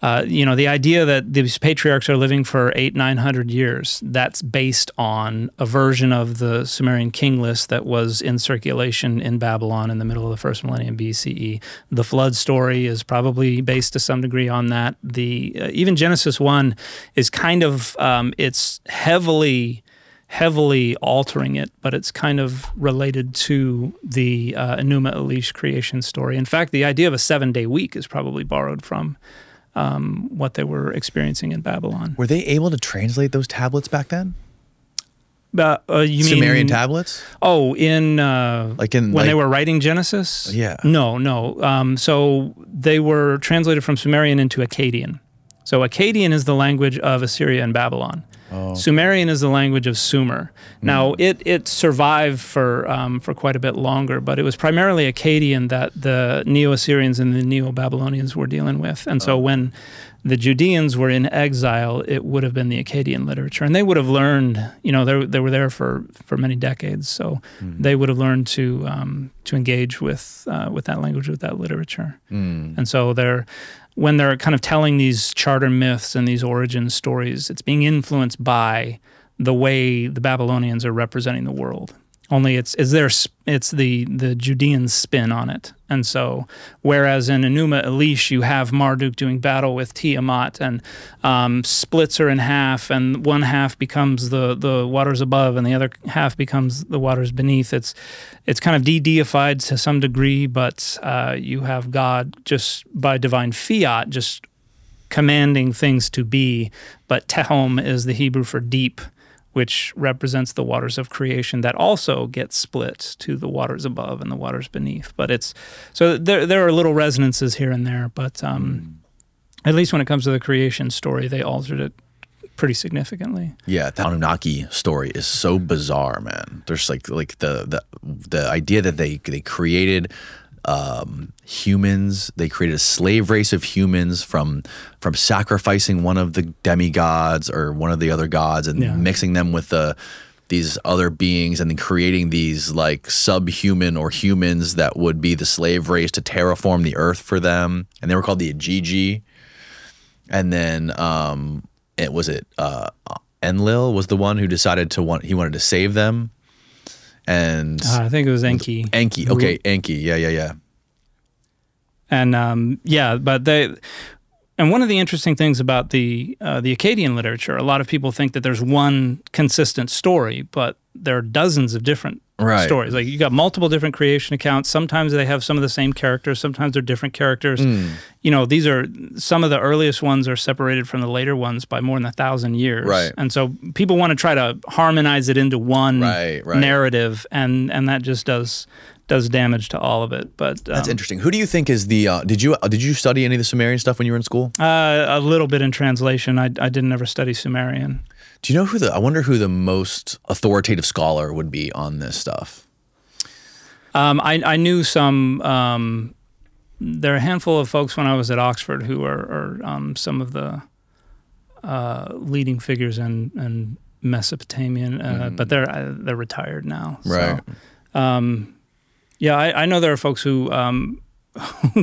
the idea that these patriarchs are living for 800-900 years, that's based on a version of the Sumerian king list that was in circulation in Babylon in the middle of the first millennium BCE. The flood story is probably based to some degree on that. Even Genesis 1 is kind of, it's heavily altering it, but it's kind of related to the Enuma Elish creation story. In fact, the idea of a 7-day week is probably borrowed from what they were experiencing in Babylon. Were they able to translate those tablets back then? You Sumerian mean tablets? Oh, when they were writing Genesis? Yeah. No. So they were translated from Sumerian into Akkadian. So Akkadian is the language of Assyria and Babylon. Oh. Sumerian is the language of Sumer. Now, it survived for quite a bit longer, but it was primarily Akkadian that the Neo-Assyrians and the Neo-Babylonians were dealing with. And so when the Judeans were in exile, it would have been the Akkadian literature. And they would have learned, they were there for many decades, so they would have learned to engage with that language, with that literature. And so when they're kind of telling these charter myths and these origin stories, it's being influenced by the way the Babylonians are representing the world. Only it's the Judean spin on it. And so, whereas in Enuma Elish you have Marduk doing battle with Tiamat and splits her in half, and one half becomes the waters above and the other half becomes the waters beneath. It's kind of de-deified to some degree, but you have God just by divine fiat just commanding things to be. But Tehom is the Hebrew for deep, which represents the waters of creation that also get split to the waters above and the waters beneath. But so there are little resonances here and there, but at least when it comes to the creation story, they altered it pretty significantly. Yeah, the Anunnaki story is so bizarre, man. There's like the idea that they created humans. They created a slave race of humans from sacrificing one of the demigods or one of the other gods and mixing them with these other beings, and then creating these like subhuman or humans that would be the slave race to terraform the earth for them. And they were called the Agigi. And then Enlil was the one who decided he wanted to save them. And I think it was Enki. Enki, okay, Enki, yeah. And and one of the interesting things about the Akkadian literature, a lot of people think that there's one consistent story, but there are dozens of different stories. Like you got multiple different creation accounts. Sometimes they have some of the same characters. Sometimes they're different characters. These are some of the earliest ones are separated from the later ones by more than 1,000 years. Right. And so people want to try to harmonize it into one narrative, and that just does damage to all of it. But that's interesting. Who do you think is the? Did you study any of the Sumerian stuff when you were in school? A little bit in translation. I didn't ever study Sumerian. Do you know I wonder who the most authoritative scholar would be on this stuff? I knew some. There are a handful of folks when I was at Oxford who are some of the leading figures in Mesopotamian, but they're retired now. Right. So, I know there are folks who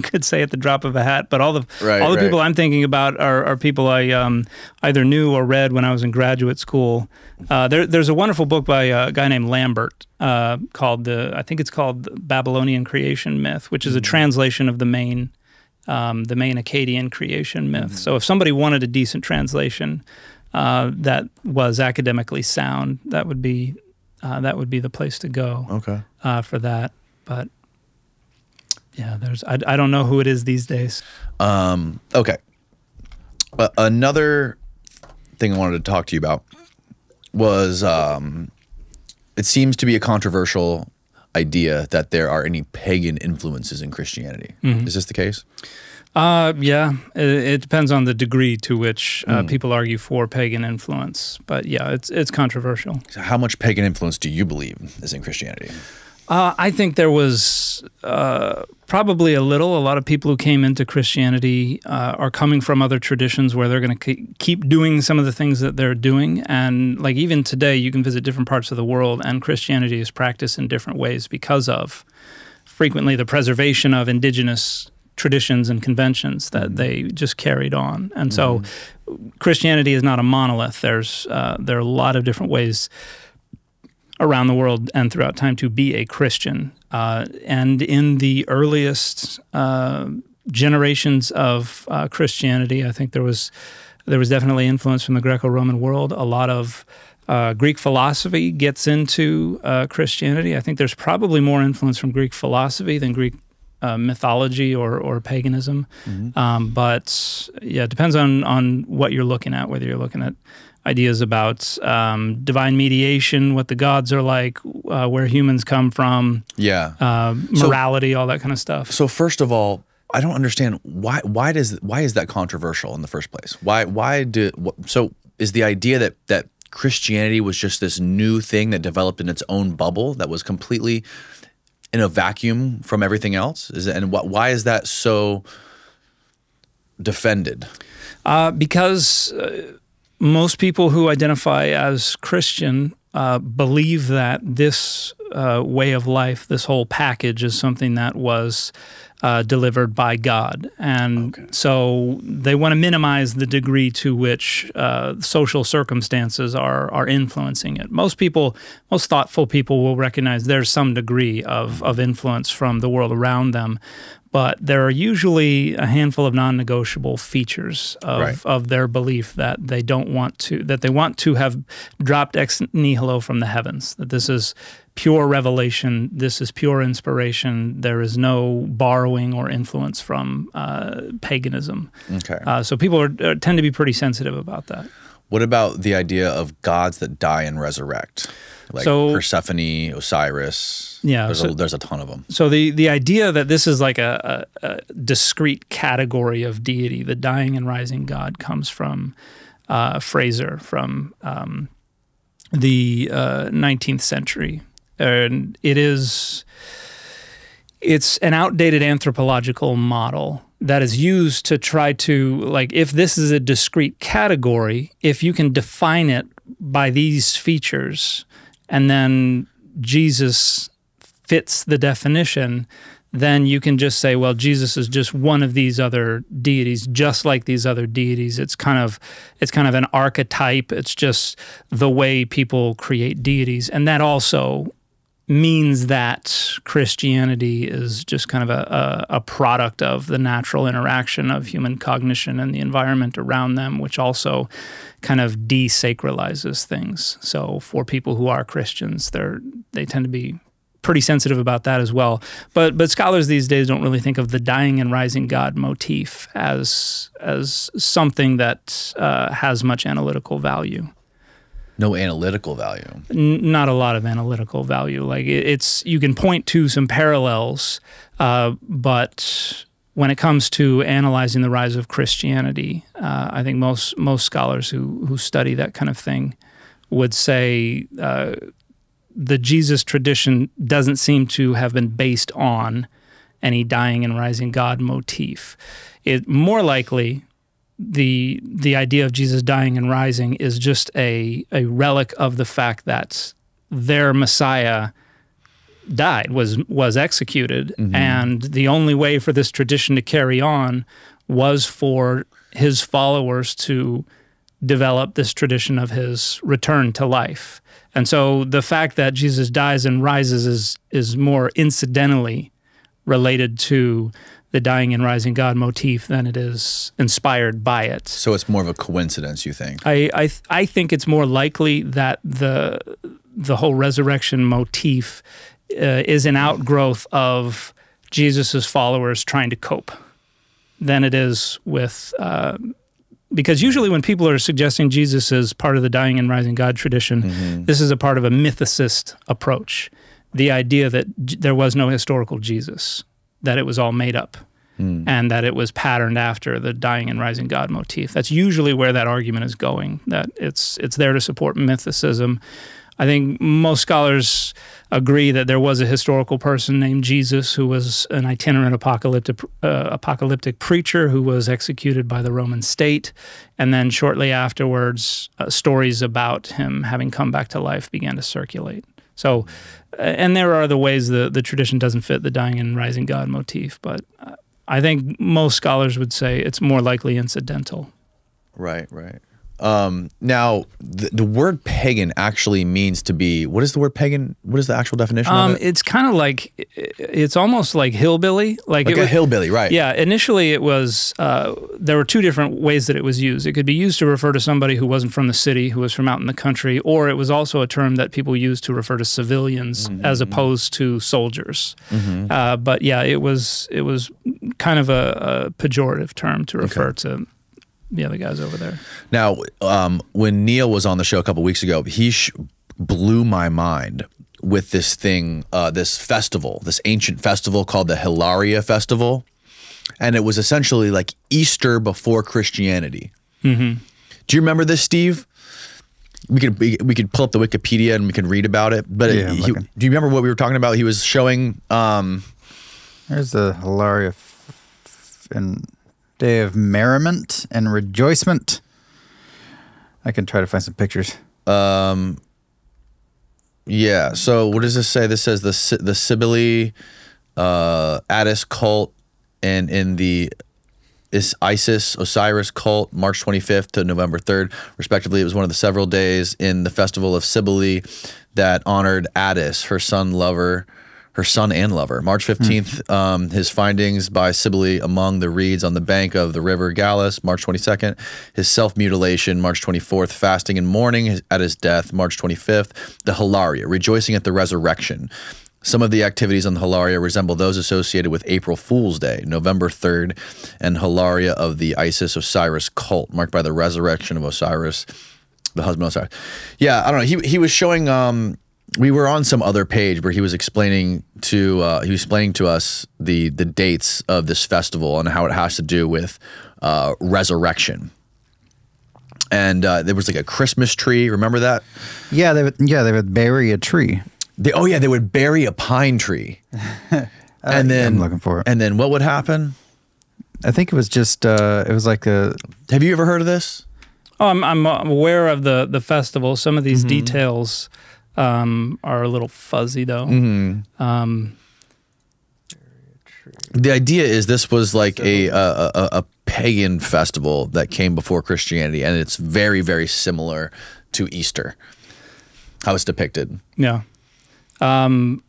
could say at the drop of a hat, but all the people I'm thinking about are people I either knew or read when I was in graduate school. There's a wonderful book by a guy named Lambert called I think it's called Babylonian Creation Myth, which is a translation of the main Akkadian creation myth. So if somebody wanted a decent translation that was academically sound, that would be the place to go. Okay. For that. But yeah, I don't know who it is these days. Okay. Another thing I wanted to talk to you about was it seems to be a controversial idea that there are any pagan influences in Christianity. Is this the case? Yeah, it depends on the degree to which people argue for pagan influence. But yeah, it's controversial. So how much pagan influence do you believe is in Christianity? I think there was probably a little. A lot of people who came into Christianity are coming from other traditions where they're going to keep doing some of the things that they're doing. And like even today, you can visit different parts of the world, and Christianity is practiced in different ways because of frequently the preservation of indigenous traditions and conventions that they just carried on. And so Christianity is not a monolith. There are a lot of different ways around the world and throughout time to be a Christian. And in the earliest generations of Christianity, I think there was definitely influence from the Greco-Roman world. A lot of Greek philosophy gets into Christianity. I think there's probably more influence from Greek philosophy than Greek mythology or paganism. But yeah, it depends on what you're looking at, whether you're looking at ideas about divine mediation, what the gods are like, where humans come from, morality, all that kind of stuff. So first of all, I don't understand why is that controversial in the first place? So is the idea that Christianity was just this new thing that developed in its own bubble that was completely in a vacuum from everything else? Why is that so defended? Because most people who identify as Christian believe that this way of life, this whole package, is something that was delivered by God. And so they want to minimize the degree to which social circumstances are influencing it. Most thoughtful people will recognize there's some degree of influence from the world around them, but there are usually a handful of non-negotiable features of their belief that they want to have dropped ex nihilo from the heavens, that this is pure revelation, this is pure inspiration, there is no borrowing or influence from paganism. So people tend to be pretty sensitive about that. What about the idea of gods that die and resurrect? Like Persephone, Osiris. Yeah, there's a ton of them. So the idea that this is like a discrete category of deity, the dying and rising God, comes from Fraser from the 19th century, and it's an outdated anthropological model that is used to try to, like, if this is a discrete category, if you can define it by these features, and then Jesus fits the definition, then you can just say, well, Jesus is just one of these other deities, just like these other deities. It's kind of an archetype. It's just the way people create deities. And that also means that Christianity is just kind of a product of the natural interaction of human cognition and the environment around them, which also kind of desacralizes things. So for people who are Christians, they tend to be pretty sensitive about that as well. But scholars these days don't really think of the dying and rising God motif as something that has much analytical value. No analytical value. Not a lot of analytical value. Like you can point to some parallels, but when it comes to analyzing the rise of Christianity, I think most scholars who study that kind of thing would say the Jesus tradition doesn't seem to have been based on any dying and rising God motif. It more likely the idea of Jesus dying and rising is just a relic of the fact that their Messiah died, was executed, and the only way for this tradition to carry on was for his followers to develop this tradition of his return to life. And so the fact that Jesus dies and rises is more incidentally related to the dying and rising God motif than it is inspired by it. So it's more of a coincidence, you think? I think it's more likely that the whole resurrection motif is an outgrowth of Jesus's followers trying to cope than it is with because usually when people are suggesting Jesus is part of the dying and rising God tradition, this is a part of a mythicist approach, the idea that there was no historical Jesus, that it was all made up, and that it was patterned after the dying and rising God motif. That's usually where that argument is going, that it's there to support mythicism. I think most scholars agree that there was a historical person named Jesus who was an itinerant apocalyptic preacher who was executed by the Roman state, and then shortly afterwards, stories about him having come back to life began to circulate. So, and there are other ways the tradition doesn't fit the dying and rising God motif, but I think most scholars would say it's more likely incidental. Right, right. Now, the word pagan actually means to be, what is the word pagan? What is the actual definition of it? It's kind of like, it's almost like hillbilly. Like a hillbilly, right. Yeah, initially it was, there were two different ways that it was used. It could be used to refer to somebody who wasn't from the city, who was from out in the country, or it was also a term that people used to refer to civilians as opposed to soldiers. But yeah, it was kind of a pejorative term to refer to the other guys over there. Now, when Neil was on the show a couple weeks ago, he blew my mind with this thing, this festival, this ancient festival called the Hilaria Festival. And it was essentially like Easter before Christianity. Do you remember this, Steve? We could pull up the Wikipedia and we could read about it. But yeah, do you remember what we were talking about? He was showing... There's the Hilaria and... Day of merriment and rejoicement. I can try to find some pictures. Yeah. So what does this say? This says the Cybele, Attis cult, and in the Isis Osiris cult, March 25th to November 3rd, respectively. It was one of the several days in the festival of Cybele that honored Attis, her son and lover. March 15th, his findings by Cybele among the reeds on the bank of the river Gallus, March 22nd. His self-mutilation, March 24th. Fasting and mourning at his death, March 25th. The Hilaria, rejoicing at the resurrection. Some of the activities on the Hilaria resemble those associated with April Fool's Day, November 3rd, and Hilaria of the Isis Osiris cult, marked by the resurrection of Osiris, the husband of Osiris. Yeah, I don't know. He was showing... we were on some other page where he was explaining to us the dates of this festival and how it has to do with resurrection. And there was like a Christmas tree. Remember that? Yeah, they would bury a tree. They would bury a pine tree. And then I'm looking for it. And then what would happen? I think it was just it was like a. Have you ever heard of this? Oh, I'm aware of the festival. Some of these details. Are a little fuzzy though. The idea is this was like a pagan festival that came before Christianity, and it's very, very similar to Easter, how it's depicted. Yeah. Well,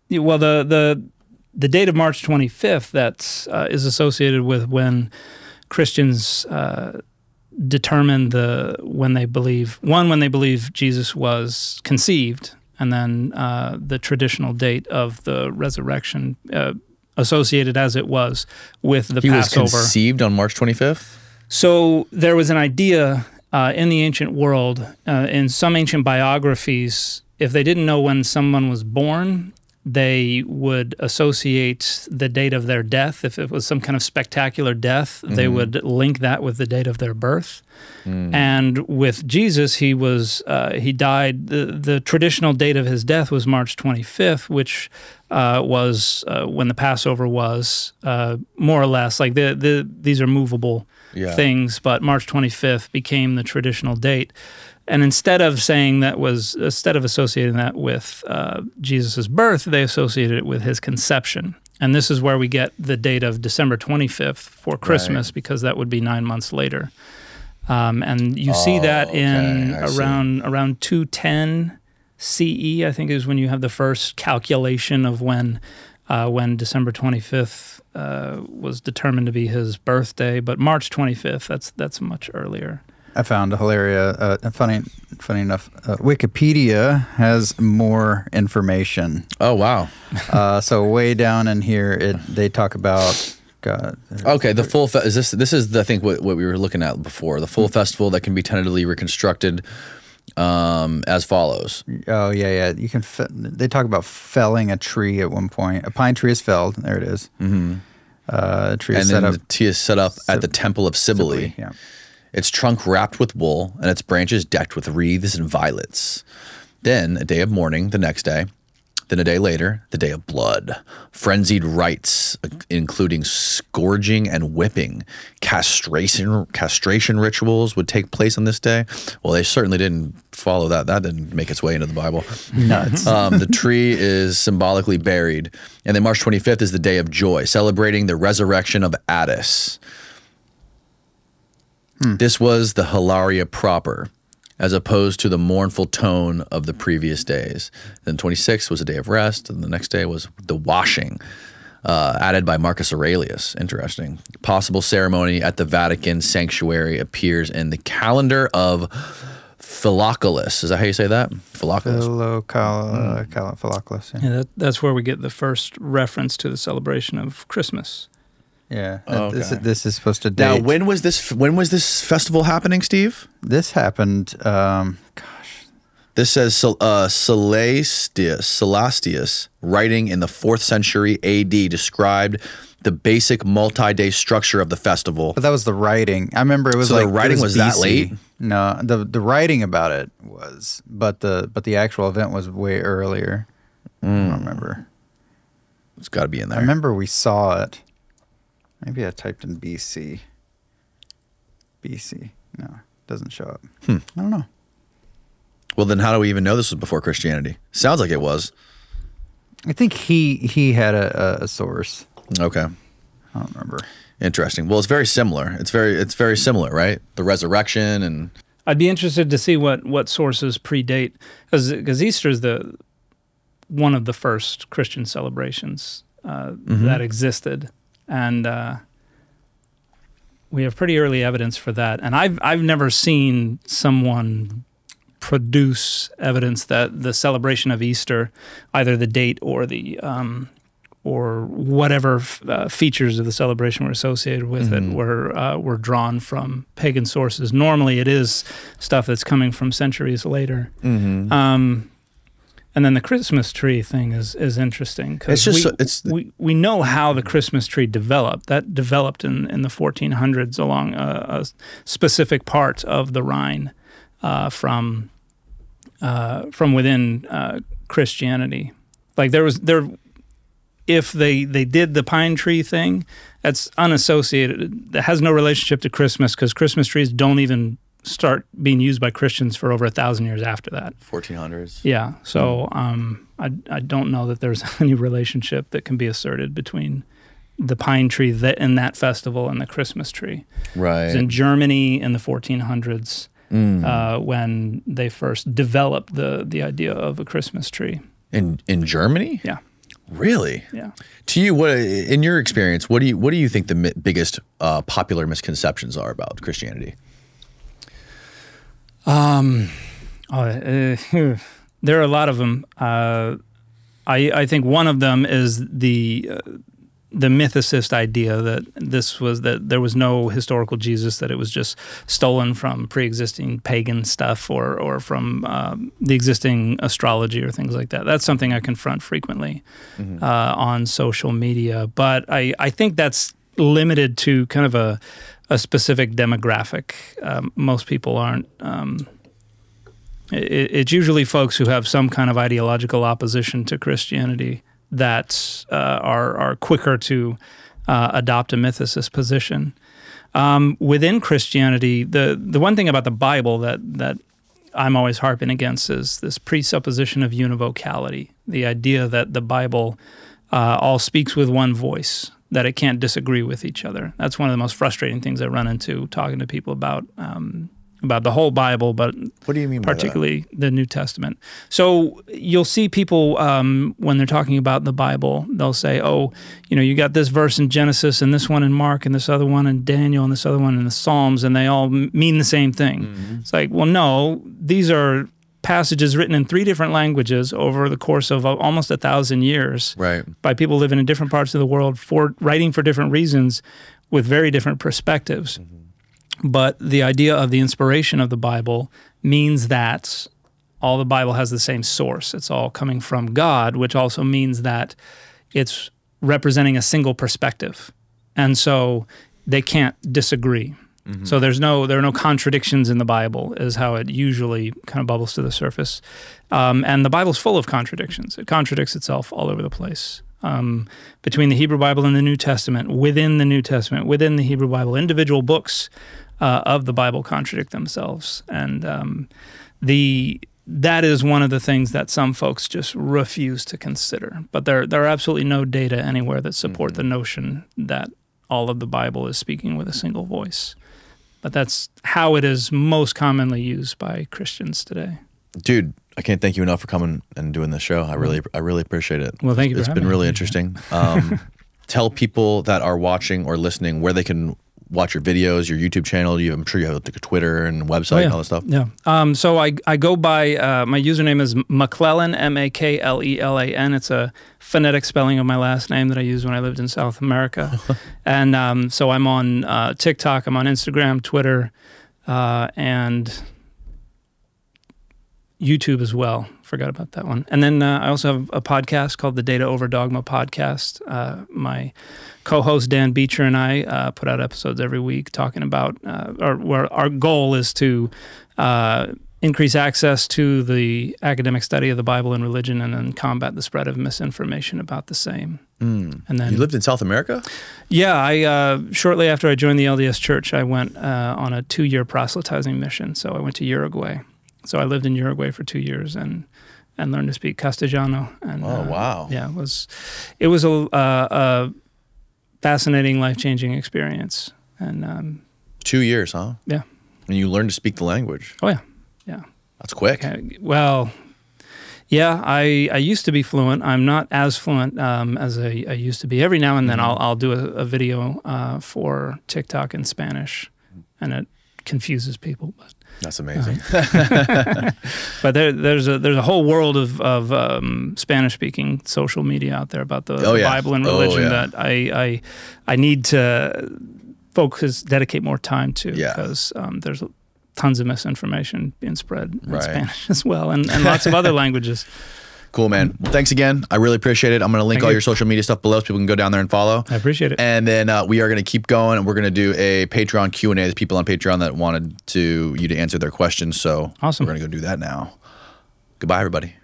the date of March 25th that is associated with when Christians determine when they believe Jesus was conceived, and then the traditional date of the resurrection associated as it was with the Passover. He was conceived on March 25th? So there was an idea in the ancient world, in some ancient biographies, if they didn't know when someone was born, they would associate the date of their death. If it was some kind of spectacular death, they would link that with the date of their birth. And with Jesus, he died. The traditional date of his death was March 25th, which was when the Passover was, more or less. Like these are movable things, but March 25th became the traditional date. And instead of associating that with Jesus' birth, they associated it with his conception. And this is where we get the date of December 25th for Christmas, because that would be 9 months later. And you see that in around 210 CE, I think, is when you have the first calculation of when December 25th was determined to be his birthday. But March 25th, that's much earlier. I found a Hilaria. Funny enough, Wikipedia has more information. Oh wow! So way down in here, they talk about God. Okay, the full this is I think what we were looking at before. The full festival that can be tentatively reconstructed as follows. Oh, yeah. You can. They talk about felling a tree at one point. A pine tree is felled. There it is. A tree is set up. The tree is set up at the temple of Cybele. Yeah. Its trunk wrapped with wool, and its branches decked with wreaths and violets. Then a day of mourning the next day. Then a day later, the day of blood. Frenzied rites, including scourging and whipping. Castration rituals would take place on this day. Well, they certainly didn't follow that. That didn't make its way into the Bible. Nuts. The tree is symbolically buried. And then March 25th is the day of joy, celebrating the resurrection of Attis. This was the Hilaria proper, as opposed to the mournful tone of the previous days. Then 26th was a day of rest, and the next day was the washing, added by Marcus Aurelius. Interesting. Possible ceremony at the Vatican sanctuary appears in the calendar of Philocalus. Is that how you say that? Philocalus? Philocalus. Yeah, that's where we get the first reference to the celebration of Christmas. Yeah, okay. This is supposed to date. Now, when was this festival happening, Steve? This happened, This says Celestius, writing in the 4th century AD, described the basic multi-day structure of the festival. But that was the writing. I remember it was So like the writing was that late? No, the writing about it was, but the actual event was way earlier. I don't remember. It's got to be in there. I remember we saw it. Maybe I typed in BC. BC. No, it doesn't show up. I don't know. Well, then how do we even know this was before Christianity? Sounds like it was. I think he had a source. Okay. I don't remember. Interesting. Well, it's very similar. It's very similar, right? The resurrection and. I'd be interested to see what sources predate, because Easter is one of the first Christian celebrations that existed, and we have pretty early evidence for that. And I've never seen someone produce evidence that the celebration of Easter, either the date or the or whatever features of the celebration were associated with it were drawn from pagan sources. Normally, it is stuff that's coming from centuries later. And then the Christmas tree thing is interesting, because we know how the Christmas tree developed. That developed in the 1400s along a specific part of the Rhine from within Christianity. Like if they did the pine tree thing, that's unassociated. That has no relationship to Christmas, because Christmas trees don't even start being used by Christians for over 1,000 years after that. 1400s. Yeah. So I don't know that there's any relationship that can be asserted between the pine tree in that festival and the Christmas tree. Right. It was in Germany in the 1400s when they first developed the idea of a Christmas tree. In Germany? Yeah. Really? Yeah. To you, what in your experience, what do you think the biggest popular misconceptions are about Christianity? There are a lot of them. I think one of them is the mythicist idea that there was no historical Jesus, that it was just stolen from pre-existing pagan stuff or from the existing astrology or things like that. That's something I confront frequently on social media. But I think that's limited to kind of a specific demographic. Most people aren't. It's usually folks who have some kind of ideological opposition to Christianity that are quicker to adopt a mythicist position. Within Christianity, the one thing about the Bible that I'm always harping against is this presupposition of univocality, the idea that the Bible all speaks with one voice, that it can't disagree with each other. That's one of the most frustrating things I run into talking to people about the whole Bible, but what do you mean by particularly the New Testament. So you'll see people when they're talking about the Bible, they'll say, "Oh, you got this verse in Genesis and this one in Mark and this other one in Daniel and this other one in the Psalms, and they all mean the same thing." It's like, well, no, these are passages written in 3 different languages over the course of almost 1,000 years, right, by people living in different parts of the world, writing for different reasons, with very different perspectives. But the idea of the inspiration of the Bible means that all the Bible has the same source. It's all coming from God, which also means that it's representing a single perspective. And so they can't disagree. So there are no contradictions in the Bible, is how it usually kind of bubbles to the surface. And the Bible's full of contradictions. It contradicts itself all over the place. Between the Hebrew Bible and the New Testament, within the New Testament, within the Hebrew Bible, individual books of the Bible contradict themselves. And that is one of the things that some folks just refuse to consider. But there are absolutely no data anywhere that support the notion that all of the Bible is speaking with a single voice. But that's how it is most commonly used by Christians today. Dude, I can't thank you enough for coming and doing this show. I really appreciate it. Well, thank you for having me. It's been really interesting. Tell people that are watching or listening where they can watch your videos, your YouTube channel. I'm sure you have like a Twitter and website and all that stuff. Yeah. So I go by, my username is McClellan, McClellan. It's a phonetic spelling of my last name that I used when I lived in South America. And so I'm on TikTok, I'm on Instagram, Twitter, and YouTube as well. Forgot about that one. And then I also have a podcast called the Data Over Dogma podcast. My co-host Dan Beecher and I put out episodes every week talking about, where our goal is to increase access to the academic study of the Bible and religion, and then combat the spread of misinformation about the same. And then you lived in South America? Yeah, I shortly after I joined the LDS Church, I went on a 2-year proselytizing mission. So I went to Uruguay. So I lived in Uruguay for 2 years and learned to speak Castellano. And, wow! Yeah, it was a fascinating, life-changing experience. And 2 years, huh? Yeah. And you learned to speak the language. Oh yeah, yeah. That's quick. Okay. Well, yeah. I used to be fluent. I'm not as fluent as I used to be. Every now and then, I'll do a video for TikTok in Spanish, and it confuses people, but. That's amazing. But there's a whole world of Spanish-speaking social media out there about the Bible and religion that I need to dedicate more time to, because there's tons of misinformation being spread in Spanish as well, and lots of other languages. Cool, man. Well, thanks again. I really appreciate it. I'm going to link all your social media stuff below so people can go down there and follow. I appreciate it. And then we are going to keep going, and we're going to do a Patreon Q&A. There's people on Patreon that wanted you to answer their questions, so awesome. We're going to go do that now. Goodbye, everybody.